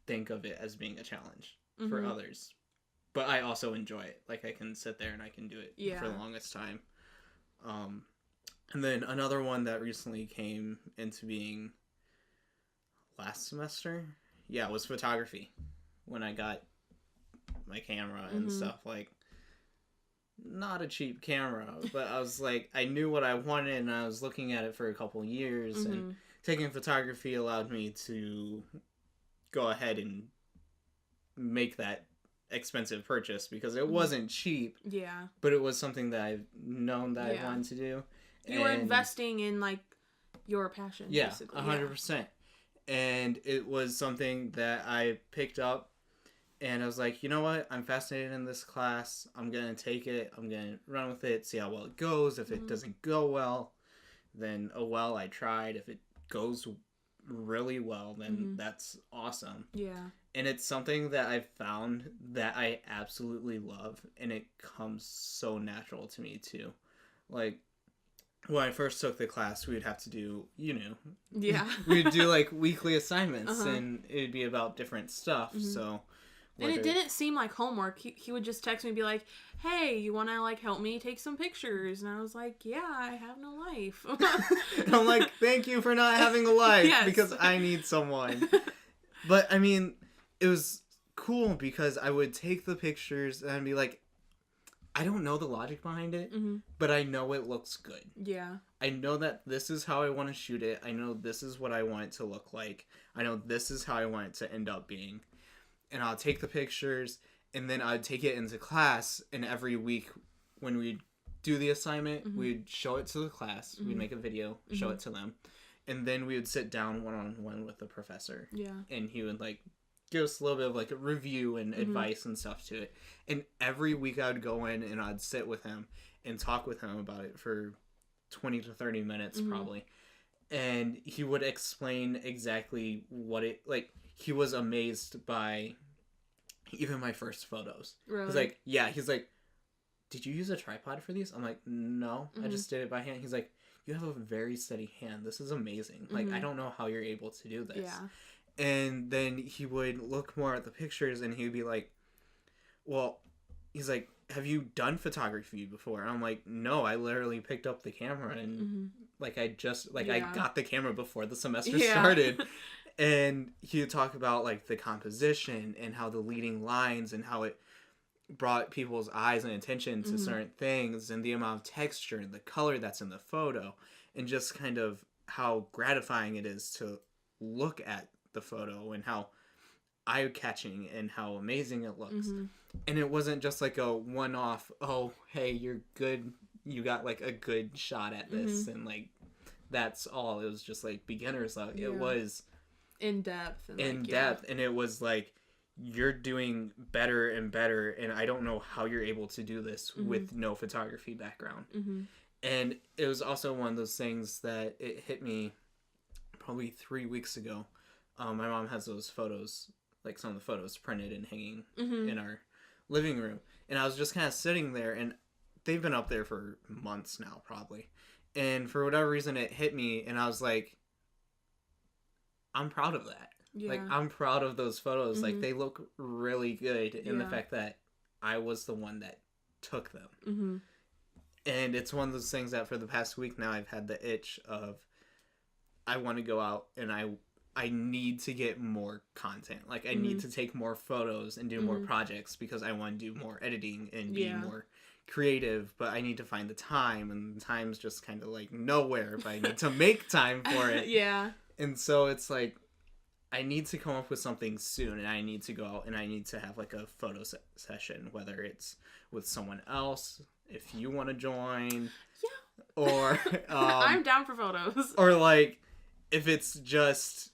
think of it as being a challenge for others, but I also enjoy it. Like, I can sit there and I can do it for the longest time. And then another one that recently came into being last semester, was photography. When I got my camera and stuff, like, not a cheap camera, but I was like, I knew what I wanted, and I was looking at it for a couple years, and taking photography allowed me to go ahead and make that expensive purchase, because it wasn't cheap, but it was something that I've known that I wanted to do. You were investing in, like, your passion, basically. 100%. And it was something that I picked up, and I was like, you know what? I'm fascinated in this class. I'm going to take it. I'm going to run with it, see how well it goes. If it doesn't go well, then, oh well, I tried. If it goes really well, then that's awesome. Yeah. And it's something that I've found that I absolutely love, and it comes so natural to me, too. Like, when I first took the class, we'd have to do, we'd do, like, weekly assignments, and it'd be about different stuff, so... And it didn't seem like homework. He would just text me and be like, hey, you want to, like, help me take some pictures? And I was like, yeah, I have no life. And I'm like, thank you for not having a life, because I need someone. But, I mean, it was cool because I would take the pictures and I'd be like, I don't know the logic behind it, but I know it looks good. Yeah. I know that this is how I want to shoot it. I know this is what I want it to look like. I know this is how I want it to end up being. And I'll take the pictures, and then I'd take it into class, and every week when we'd do the assignment, we'd show it to the class, we'd make a video, show it to them, and then we would sit down one-on-one with the professor. Yeah. And he would, like, give us a little bit of, like, a review and advice and stuff to it. And every week I would go in and I'd sit with him and talk with him about it for 20 to 30 minutes probably. And he would explain exactly what it, like, he was amazed by even my first photos. Really? He's like, did you use a tripod for these? I'm like, no, I just did it by hand. He's like, you have a very steady hand. This is amazing. Like, I don't know how you're able to do this. Yeah. And then he would look more at the pictures, and he would be like, well, he's like, have you done photography before? And I'm like, no, I literally picked up the camera, and like, I got the camera before the semester started. And he would talk about, like, the composition and how the leading lines and how it brought people's eyes and attention to certain things, and the amount of texture and the color that's in the photo, and just kind of how gratifying it is to look at the photo and how eye-catching and how amazing it looks. And it wasn't just like a one-off, oh, hey, you're good, you got, like, a good shot at this, and, like, that's all. It was just, like, beginner's level. It was in depth, and it was like, you're doing better and better, and I don't know how you're able to do this with no photography background. And it was also one of those things that it hit me probably 3 weeks ago. My mom has those photos, like some of the photos printed and hanging in our living room, and I was just kind of sitting there, and they've been up there for months now probably, and for whatever reason it hit me, and I was like, I'm proud of that. Yeah. Like, I'm proud of those photos. Like, they look really good in the fact that I was the one that took them. And it's one of those things that for the past week now I've had the itch of, I want to go out and I need to get more content. Like, I need to take more photos and do more projects, because I want to do more editing and be more creative, but I need to find the time, and the time's just kind of like nowhere, but I need to make time for it. And so it's like, I need to come up with something soon, and I need to go out and I need to have like a photo session, whether it's with someone else, if you want to join, or I'm down for photos, or like if it's just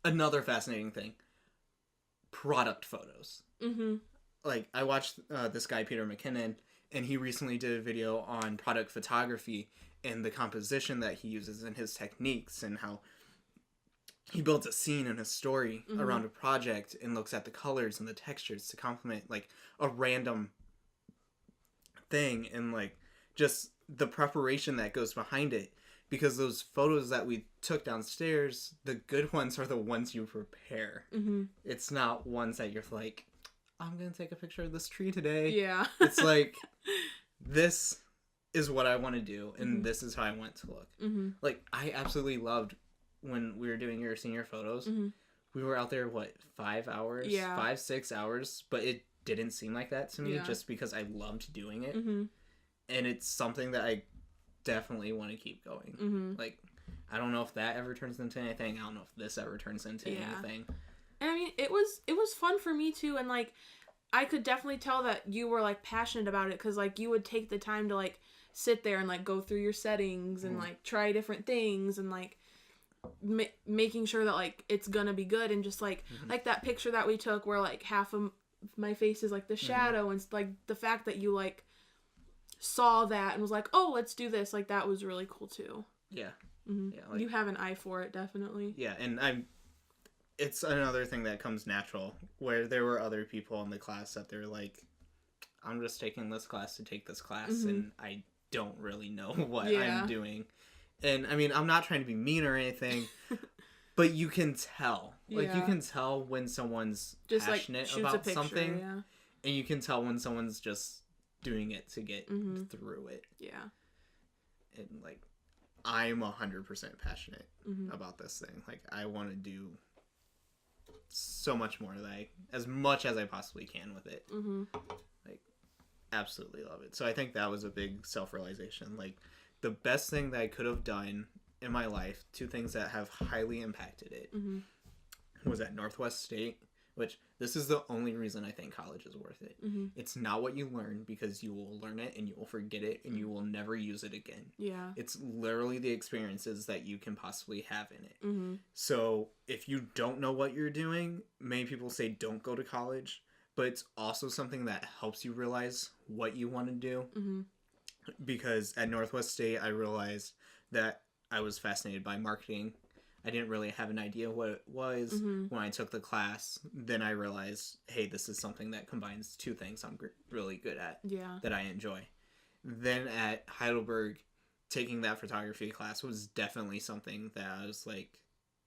another fascinating thing, product photos. Like I watched this guy Peter McKinnon, and he recently did a video on product photography and the composition that he uses and his techniques and how he builds a scene and a story around a project and looks at the colors and the textures to complement like a random thing, and like just the preparation that goes behind it, because those photos that we took downstairs, the good ones are the ones you prepare. It's not ones that you're like, I'm gonna take a picture of this tree today. It's like, this is what I want to do, and this is how I want it to look. Like, I absolutely loved when we were doing your senior photos. We were out there, what, 5 hours? 5-6 hours, but it didn't seem like that to me, just because I loved doing it. And it's something that I definitely want to keep going. Like, I don't know if that ever turns into anything. I don't know if this ever turns into anything. And I mean, it was fun for me too, and like I could definitely tell that you were like passionate about it, because like you would take the time to like sit there and like go through your settings and like try different things and like making sure that like it's gonna be good, and just like like that picture that we took where like half of my face is like the shadow, and like the fact that you like saw that and was like, oh, let's do this, like that was really cool too. Yeah, like, you have an eye for it, definitely. And it's another thing that comes natural, where there were other people in the class that they're like, I'm just taking this class to take this class, and I don't really know what I'm doing. And I mean, I'm not trying to be mean or anything, but you can tell. Like, you can tell when someone's just passionate like, about something, and you can tell when someone's just doing it to get through it. And like, I'm 100% passionate about this thing. Like, I want to do so much more, like as much as I possibly can with it. Like, absolutely love it. So I think that was a big self-realization. Like, the best thing that I could have done in my life, 2 things that have highly impacted it, was at Northwest State, which this is the only reason I think college is worth it. It's not what you learn, because you will learn it and you will forget it and you will never use it again. It's literally the experiences that you can possibly have in it. So if you don't know what you're doing, many people say don't go to college, but it's also something that helps you realize what you want to do. Because at Northwest State, I realized that I was fascinated by marketing. I didn't really have an idea what it was when I took the class. Then I realized, hey, this is something that combines 2 things I'm really good at, that I enjoy. Then at Heidelberg, taking that photography class was definitely something that I was like,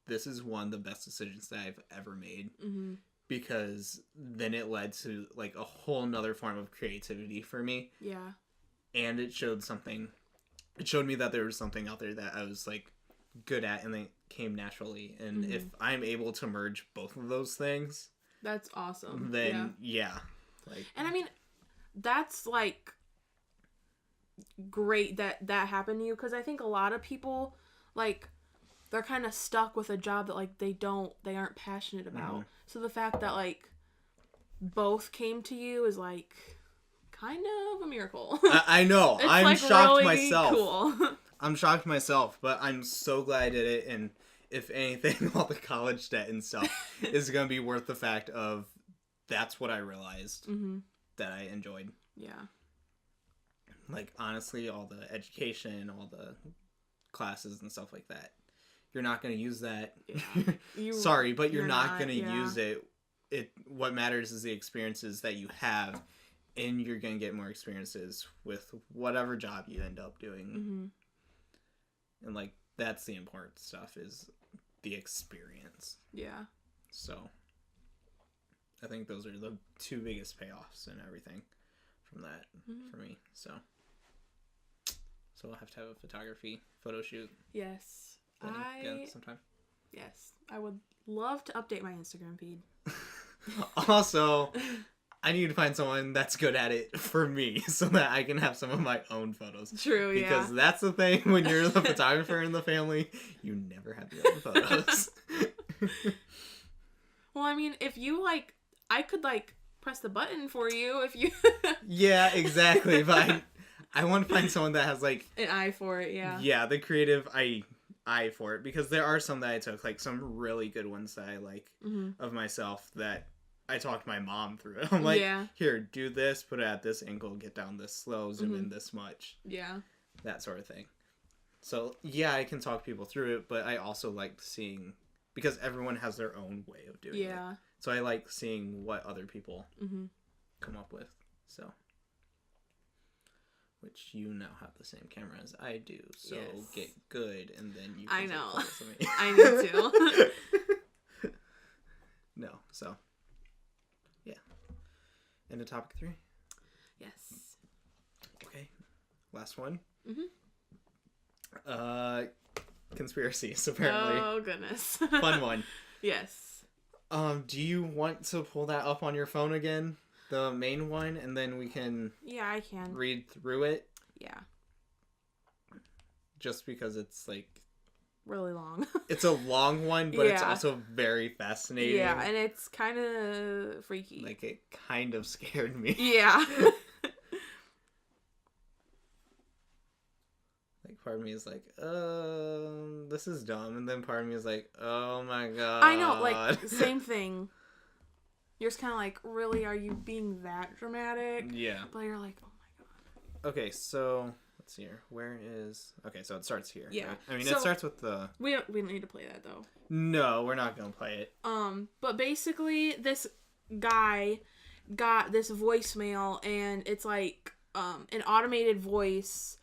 this is one of the best decisions that I've ever made. Because then it led to like a whole nother form of creativity for me. And it showed me that there was something out there that I was like good at, and it came naturally. And if I'm able to merge both of those things, that's awesome. Then like, and I mean, that's like great that happened to you, because I think a lot of people like they're kind of stuck with a job that like they aren't passionate about. So the fact that like both came to you is like kind of a miracle. I know. It's I'm like shocked really myself. Cool. I'm shocked myself, but I'm so glad I did it. And if anything, all the college debt and stuff is going to be worth the fact of that's what I realized that I enjoyed. Like, honestly, all the education, all the classes and stuff like that, you're not going to use that. Sorry, but you're not going to use it. What matters is the experiences that you have, and you're going to get more experiences with whatever job you end up doing. And, like, that's the important stuff, is the experience. So, I think those are the 2 biggest payoffs and everything from that for me. So we'll have to have a photography photo shoot. Yes. Sometime. Yes. I would love to update my Instagram feed. Also, I need to find someone that's good at it for me so that I can have some of my own photos. True, because that's the thing, when you're the photographer in the family, you never have your own photos. Well, I mean, if you like, I could like press the button for you if you. Yeah, exactly. But I want to find someone that has like an eye for it. Yeah. Yeah, the creative eye for it, because there are some that I took, like some really good ones that I like of myself that I talked my mom through it. I'm like, here, do this, put it at this angle, get down this slow, zoom in this much. Yeah. That sort of thing. So, yeah, I can talk people through it, but I also like seeing, because everyone has their own way of doing it. So I like seeing what other people come up with. So, which you now have the same camera as I do, so get good, and then you can I know. take photos of me. I need to. No, so yeah. Into topic 3. Yes. Okay. Last one. Conspiracies, apparently. Oh goodness. Fun one. Yes. Do you want to pull that up on your phone again? The main one, and then we can I can read through it. Yeah. Just because it's like really long. It's a long one, but it's also very fascinating. Yeah, and it's kind of freaky. Like, it kind of scared me. Yeah. Like, part of me is like, this is dumb, and then part of me is like, oh my god. I know, like, same thing. You're just kind of like, really, are you being that dramatic? Yeah. But you're like, oh my god. Okay, so let's see here. Where is? Okay, so it starts here. Yeah. Right? I mean, so, it starts with the. We don't need to play that though. No, we're not gonna play it. But basically, this guy got this voicemail, and it's like an automated voice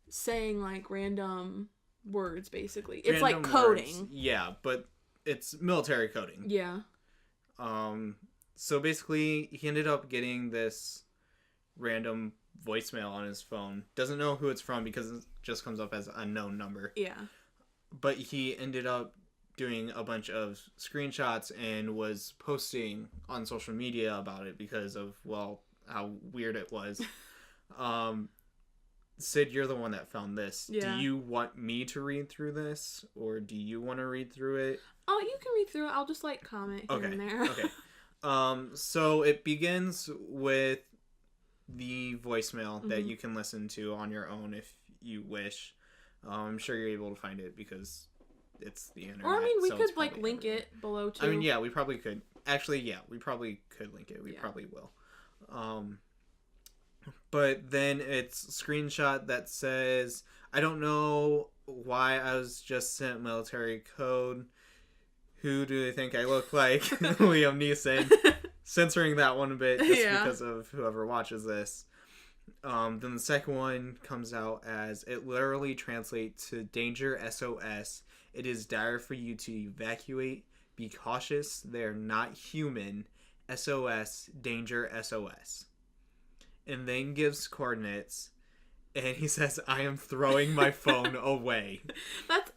saying like random words. Basically, it's Random like coding. Words. Yeah, but it's military coding. Yeah. So basically, he ended up getting this random voicemail on his phone. Doesn't know who it's from because it just comes up as unknown number. Yeah. But he ended up doing a bunch of screenshots and was posting on social media about it because of, well, how weird it was. Sid, you're the one that found this. Yeah. Do you want me to read through this, or do you want to read through it? Oh, you can read through it. I'll just like comment here and there. Okay. So it begins with the voicemail that you can listen to on your own if you wish. I'm sure you're able to find it because it's the internet. Or I mean, we so could like link it below too. I mean, yeah, we probably could. Actually, yeah, we probably could link it. We probably will. But then it's a screenshot that says, I don't know why I was just sent military code. Who do they think I look like? Liam Neeson. Censoring that one a bit just because of whoever watches this. Then the second one comes out as, it literally translates to Danger SOS. It is dire for you to evacuate. Be cautious. They're not human. SOS. Danger SOS. And then gives coordinates. And he says, I am throwing my phone away. That's...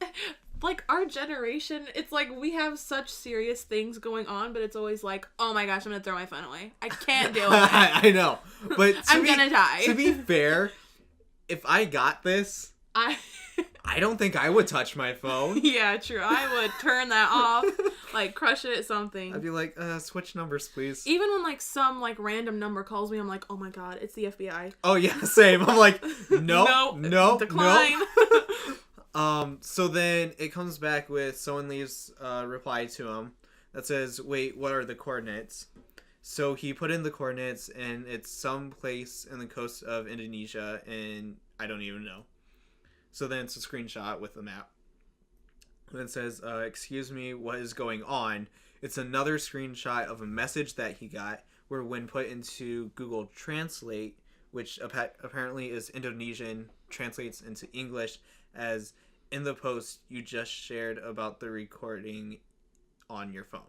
Like, our generation, it's like we have such serious things going on, but it's always like, oh my gosh, I'm gonna throw my phone away. I can't deal with it. I know. But I'm gonna die. To be fair, if I got this, I don't think I would touch my phone. Yeah, true. I would turn that off, like crush it, something. I'd be like, switch numbers, please. Even when like some like random number calls me, I'm like, oh my god, it's the FBI. Oh yeah, same. I'm like, no, decline. So then it comes back with someone leaves a reply to him that says, wait, what are the coordinates? So he put in the coordinates, and it's some place in the coast of Indonesia, and I don't even know. So then it's a screenshot with the map. And it says, excuse me, what is going on? It's another screenshot of a message that he got, where when put into Google Translate, which apparently is Indonesian, translates into English as, in the post you just shared about the recording on your phone.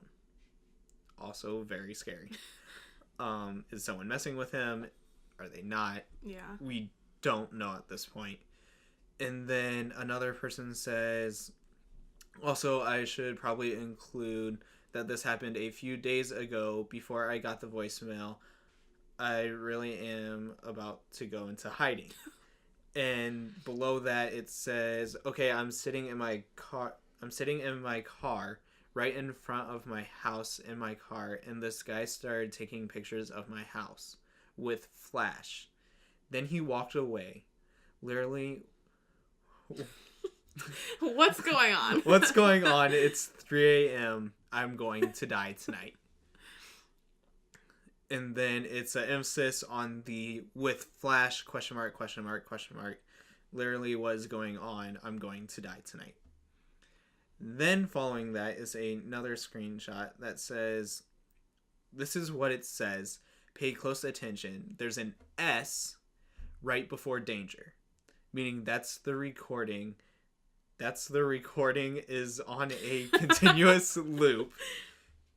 Also very scary. Is someone messing with him? Are they not? Yeah. We don't know at this point. And then another person says, also, I should probably include that this happened a few days ago before I got the voicemail. I really am about to go into hiding. And below that it says, okay, I'm sitting in my car right in front of my house in my car, and this guy started taking pictures of my house with flash. Then he walked away. Literally... What's going on? What's going on? It's 3 a.m. I'm going to die tonight. And then it's an emphasis on the with flash question mark. Literally what is going on? I'm going to die tonight. Then following that is another screenshot that says, this is what it says. Pay close attention. There's an S right before danger. Meaning that's the recording. The recording is on a continuous loop.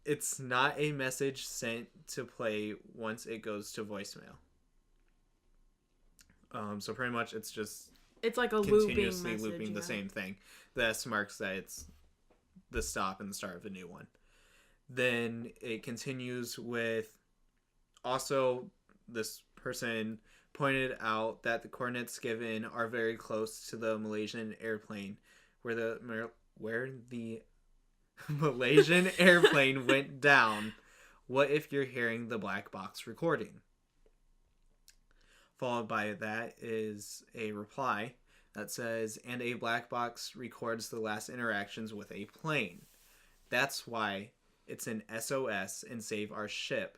It's not a message sent to play once it goes to voicemail. So pretty much it's just... It's like a continuously looping looping the same thing. The S marks that it's the stop and the start of a new one. Then it continues with... Also, this person pointed out that the coordinates given are very close to the Malaysian airplane, where the Malaysian airplane went down. What if you're hearing the black box recording? Followed by that is a reply that says, and a black box records the last interactions with a plane. That's why it's an SOS and save our ship.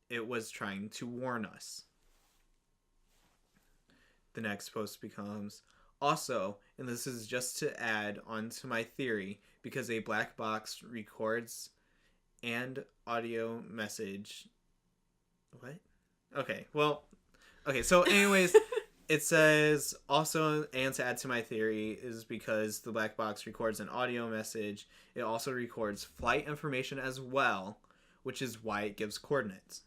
It was trying to warn us. The next post becomes, also, and this is just to add on to my theory, because a black box records and audio message... What? Okay, well... Okay, so anyways, it says, also, and to add to my theory, is because the black box records an audio message, it also records flight information as well, which is why it gives coordinates.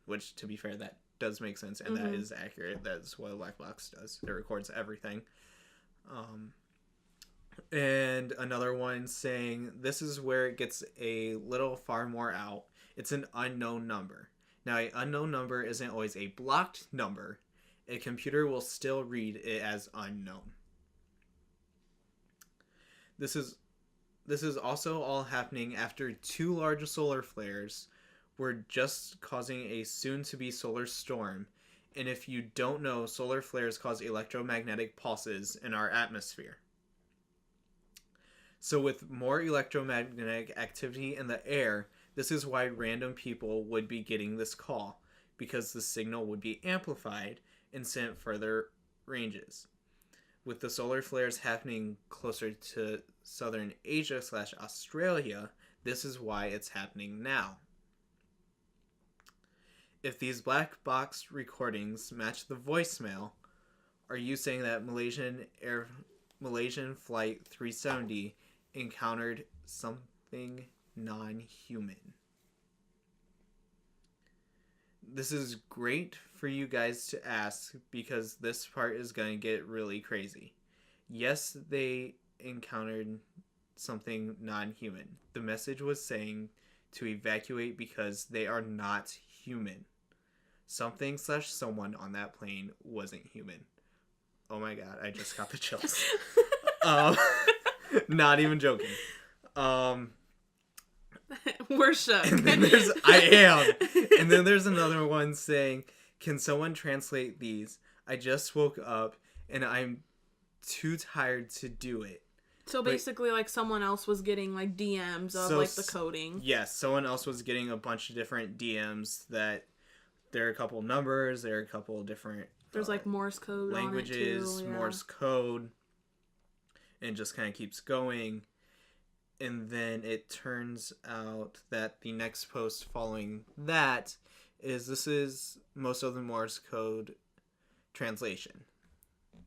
Which, to be fair, that does make sense, and that is accurate. That's what a black box does. It records everything. And another one saying, this is where it gets a little far more out. It's an unknown number. Now, an unknown number isn't always a blocked number. A computer will still read it as unknown. This is also all happening after 2 large solar flares were just causing a soon-to-be solar storm. And if you don't know, solar flares cause electromagnetic pulses in our atmosphere. So with more electromagnetic activity in the air, this is why random people would be getting this call, because the signal would be amplified and sent further ranges. With the solar flares happening closer to southern Asia/Australia, this is why it's happening now. If these black box recordings match the voicemail, are you saying that Malaysian Flight 370 encountered something non-human? This is great for you guys to ask, because this part is going to get really crazy. Yes, they encountered something non-human. The message was saying to evacuate because they are not human. Something/someone on that plane wasn't human. Oh my god, I just got the chills. Not even joking. We're shook. And then And then there's another one saying, can someone translate these? I just woke up and I'm too tired to do it. So basically, like, someone else was getting, like, DMs of, like, the coding. Yes, someone else was getting a bunch of different DMs that there are a couple numbers, there are a couple different... There's, like, Morse code languages, on it too, yeah. Morse code, and it just kind of keeps going. And then it turns out that the next post following that this is most of the Morse code translation.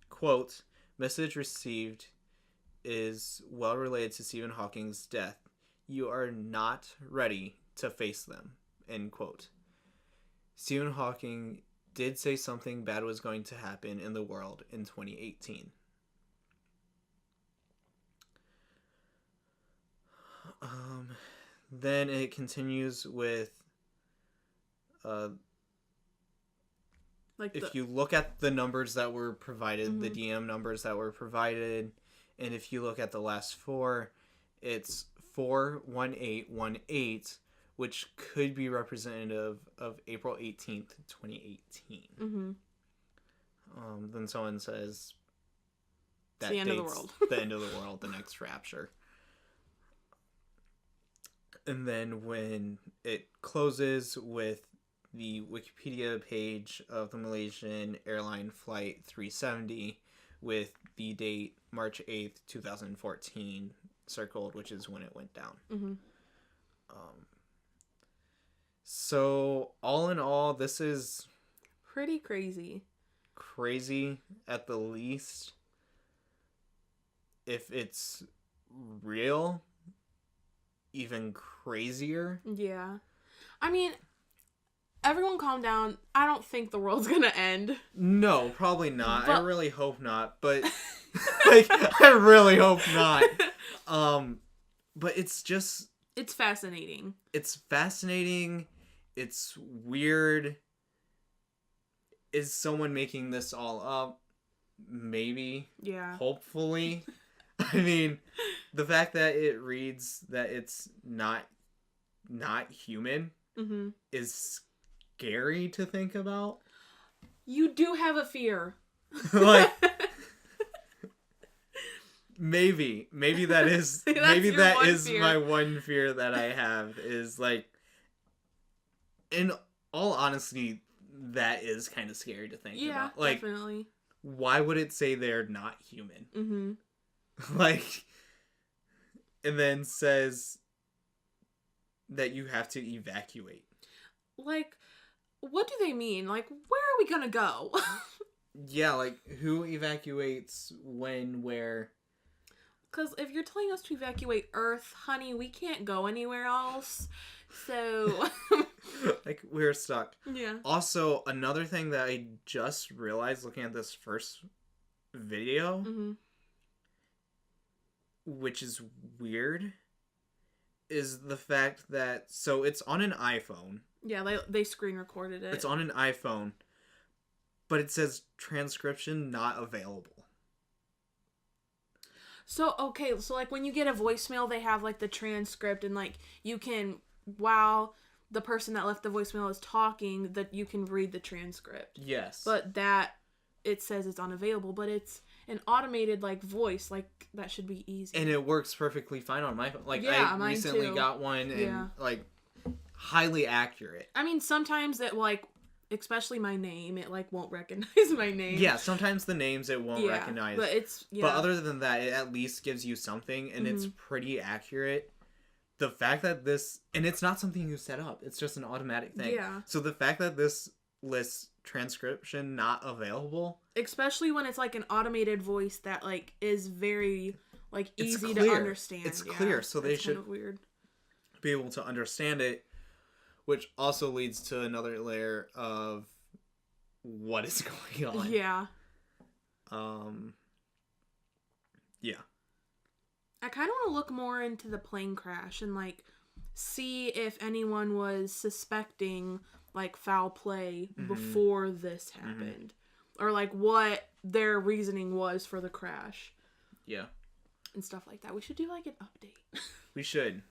Quote, message received is well related to Stephen Hawking's death. You are not ready to face them. End quote. Stephen Hawking did say something bad was going to happen in the world in 2018. Then it continues with if you look at the numbers that were provided, the DM numbers that were provided, and if you look at the last 4, it's 41818, which could be representative of April 18th, 2018. Mm-hmm. Then someone says it's the end of the world. The end of the world, the next rapture. And then when it closes with the Wikipedia page of the Malaysian airline flight 370 with the date March 8th, 2014 circled, which is when it went down. Mm-hmm. So all in all, this is pretty crazy. Crazy at the least. If it's real, even crazier. Yeah. I mean, everyone calm down. I don't think the world's gonna end. No, probably not. But... I really hope not. But like, I really hope not. But it's just... It's fascinating. It's fascinating. It's weird. Is someone making this all up? Maybe. Yeah. Hopefully. I mean, the fact that it reads that it's not human mm-hmm. is scary to think about. You do have a fear. Like, maybe that is maybe that is fear. My one fear that I have is like, in all honesty, that is kind of scary to think about. Like, definitely. Why would it say they're not human? Mm-hmm. Like, and then says that you have to evacuate. Like, what do they mean? Like, where are we gonna go? Yeah, like, who evacuates when, where? Because if you're telling us to evacuate Earth, honey, we can't go anywhere else. So... like, we're stuck. Yeah. Also, another thing that I just realized looking at this first video... Mm-hmm. which is weird, is the fact that, so it's on an iPhone. Yeah, they screen recorded it. It's on an iPhone, but it says transcription not available. So, okay, so like when you get a voicemail, they have like the transcript and like you can, while the person that left the voicemail is talking, that you can read the transcript. Yes. But that, it says it's unavailable, but it's an automated like voice, like that should be easy. And it works perfectly fine on my phone. Like, yeah, I recently got one and like highly accurate. I mean, sometimes it like, especially my name, it like won't recognize my name. Yeah, sometimes the names it won't recognize. But it's But other than that, it at least gives you something, and it's pretty accurate. The fact that this, and it's not something you set up, it's just an automatic thing. Yeah. So the fact that this lists transcription not available, especially when it's like an automated voice that like is very like easy to understand. It's clear, so they should kind of weird. Be able to understand it, which also leads to another layer of what is going on. Yeah. Yeah. I kind of want to look more into the plane crash and like see if anyone was suspecting like foul play before this happened, or like what their reasoning was for the crash. Yeah. And stuff like that. We should do like an update. We should.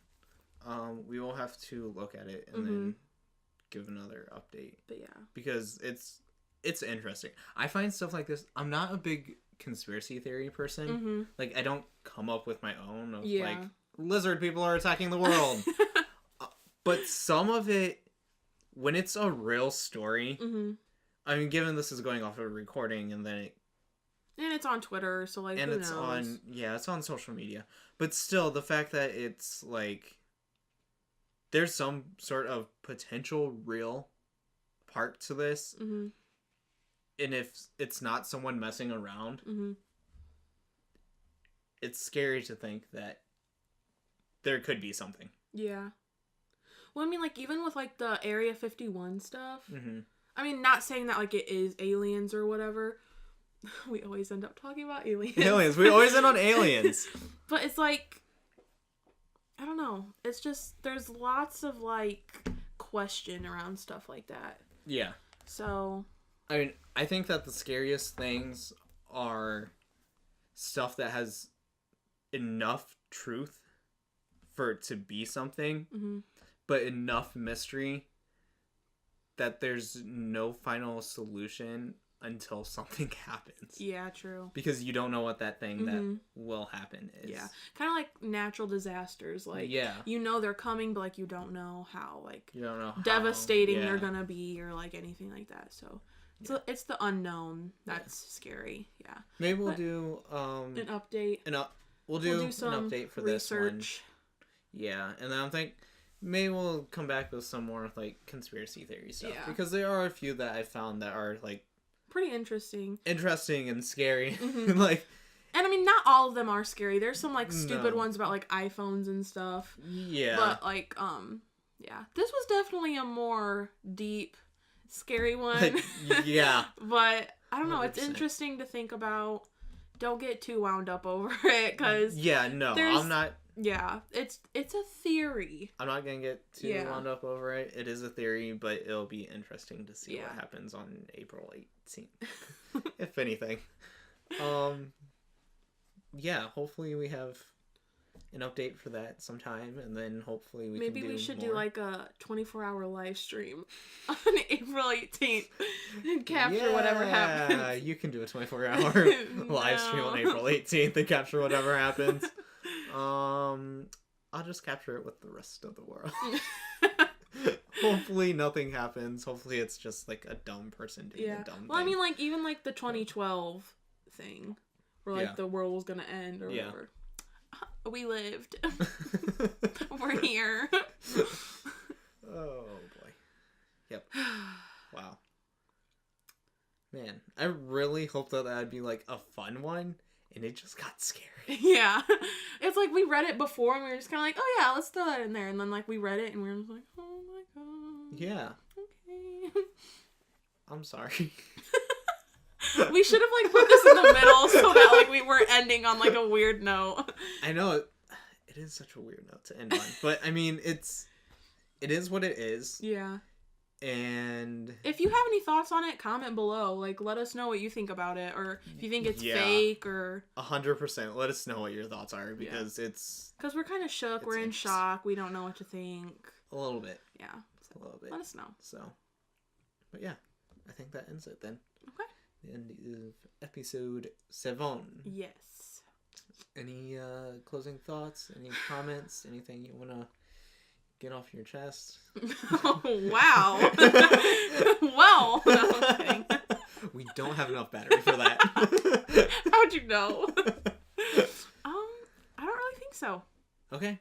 We will have to look at it and then give another update. But yeah. Because it's interesting. I find stuff like this. I'm not a big conspiracy theory person. Like, I don't come up with my own of like lizard people are attacking the world. But some of it, when it's a real story, I mean, given this is going off of a recording and then and it's on Twitter, so like, and who it's knows? it's on social media. But still, the fact that it's like there's some sort of potential real part to this, and if it's not someone messing around, it's scary to think that there could be something. Yeah. Well, I mean, like, even with, like, the Area 51 stuff, I mean, not saying that, like, it is aliens or whatever. We always end up talking about aliens. Aliens. We always end on aliens. But it's, like, I don't know. It's just, there's lots of, like, question around stuff like that. Yeah. So. I mean, I think that the scariest things are stuff that has enough truth for it to be something, Mm-hmm. but enough mystery that there's no final solution until something happens. Yeah, true. Because you don't know what that thing Mm-hmm. that will happen is. Yeah. Kind of like natural disasters. Like, yeah. you know they're coming, but, like, you don't know how, like, You don't know how devastating they're gonna be or, like, anything like that. So, Yeah. it's the unknown that's scary. Yeah. Maybe we'll But do an update. we'll do an some update for this one. research. Yeah, and then I think maybe we'll come back with some more like conspiracy theory stuff Yeah. because there are a few that I found that are like Pretty interesting. interesting and scary. Mhm. like And I mean, not all of them are scary. There's some like stupid No. ones about like iPhones and stuff. yeah, But like, yeah, this was definitely a more deep, scary one. like, yeah, But I don't know. It's 100%. interesting to think about. Don't get too wound up over it, because yeah. No, there's- I'm not. yeah, it's a theory. I'm not gonna get too Yeah. wound up over it. It is a theory, but it'll be interesting to see Yeah. what happens on April 18th, if anything. Yeah, hopefully we have an update for that sometime, and then hopefully we Maybe can do we should more. do like a 24-hour live stream on April 18th and capture whatever happens. Yeah, you can do a 24-hour live stream on No. April 18th and capture whatever happens. I'll just capture it with the rest of the world. Hopefully nothing happens. Hopefully it's just like a dumb person doing Yeah. a dumb Well, I thing. mean, like, even like the 2012 thing where like Yeah. the world was gonna end or Yeah. whatever. We lived. We're here. Oh boy. Yep. Wow. Man, I really hope that that'd be like a fun one, and it just got scary. Yeah. It's like we read it before and we were just kind of like, oh yeah, let's throw that in there. And then like we read it and we were just like, oh my god. Yeah. Okay. I'm sorry. We should have like put this in the middle so that like we weren't ending on like a weird note. I know it is such a weird note to end on, but I mean it is what it is, Yeah. and If you have any thoughts on it, comment below. Like, let us know what you think about it, or if you think it's Yeah. fake, or 100%. Let us know what your thoughts are because it's because we're kind of shook. It's We're in interesting. shock. We don't know what to think. a little bit, Yeah. a little bit. Let us know. So, but yeah, I think that ends it then. Okay. The end of episode 7. Yes. Any closing thoughts? Any comments? Anything you want to get off your chest? Oh, wow. Well, okay. We don't have enough battery for that. How'd you know? I don't really think so. Okay.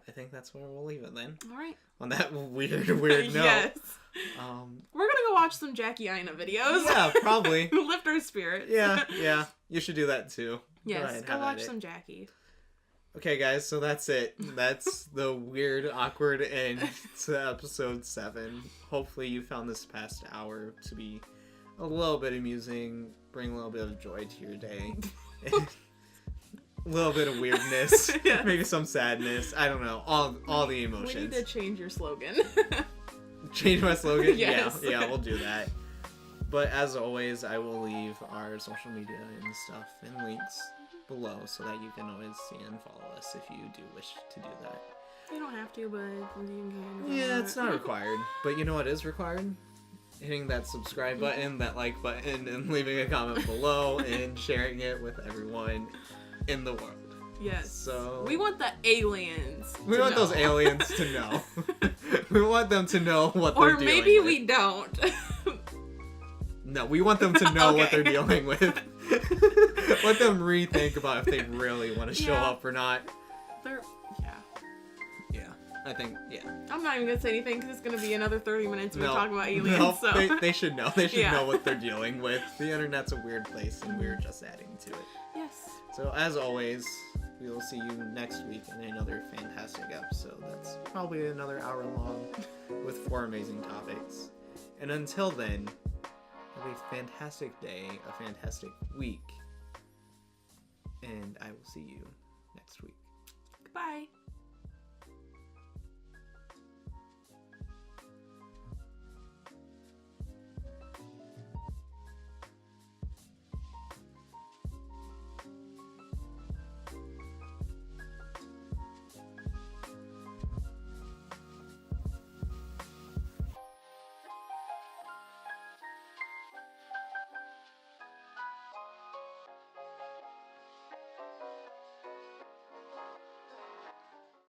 I think that's where we'll leave it then. All right. On that weird note. Yes. We're gonna go watch some Jackie Aina videos. Yeah, probably. Lift our spirits. Yeah. You should do that too. Yes, go have watch at it. some Jackie. Okay, guys, so that's it. That's the weird, awkward end to episode 7. Hopefully you found this past hour to be a little bit amusing, bring a little bit of joy to your day. A little bit of weirdness, Yeah. maybe some sadness. I don't know. All the We emotions. need to change your slogan. Change my slogan? Yes. Yeah, we'll do that. But as always, I will leave our social media and stuff and links below so that you can always see and follow us if you do wish to do that. You don't have to, but you can. if you Yeah, want. it's not required. But you know what is required? Hitting that subscribe button, that like button, and leaving a comment below and sharing it with everyone in the world. Yes. So We want the aliens. we to want know. those aliens to know. We want them to know what they're Or dealing maybe with. we don't. No, we want them to know what Okay. they're dealing with. Let them rethink about if they really want to show Yeah. up or not. They're, yeah. Yeah, I think, yeah. I'm not even gonna say anything because it's gonna be another 30 minutes of me talking about aliens. No, So they should know. They should Yeah. know what they're dealing with. The internet's a weird place, and we're just adding to it. yes. So, as always, we will see you next week in another fantastic episode. That's probably another hour long with 4 amazing topics. And until then, have a fantastic day, a fantastic week, and I will see you next week. Goodbye.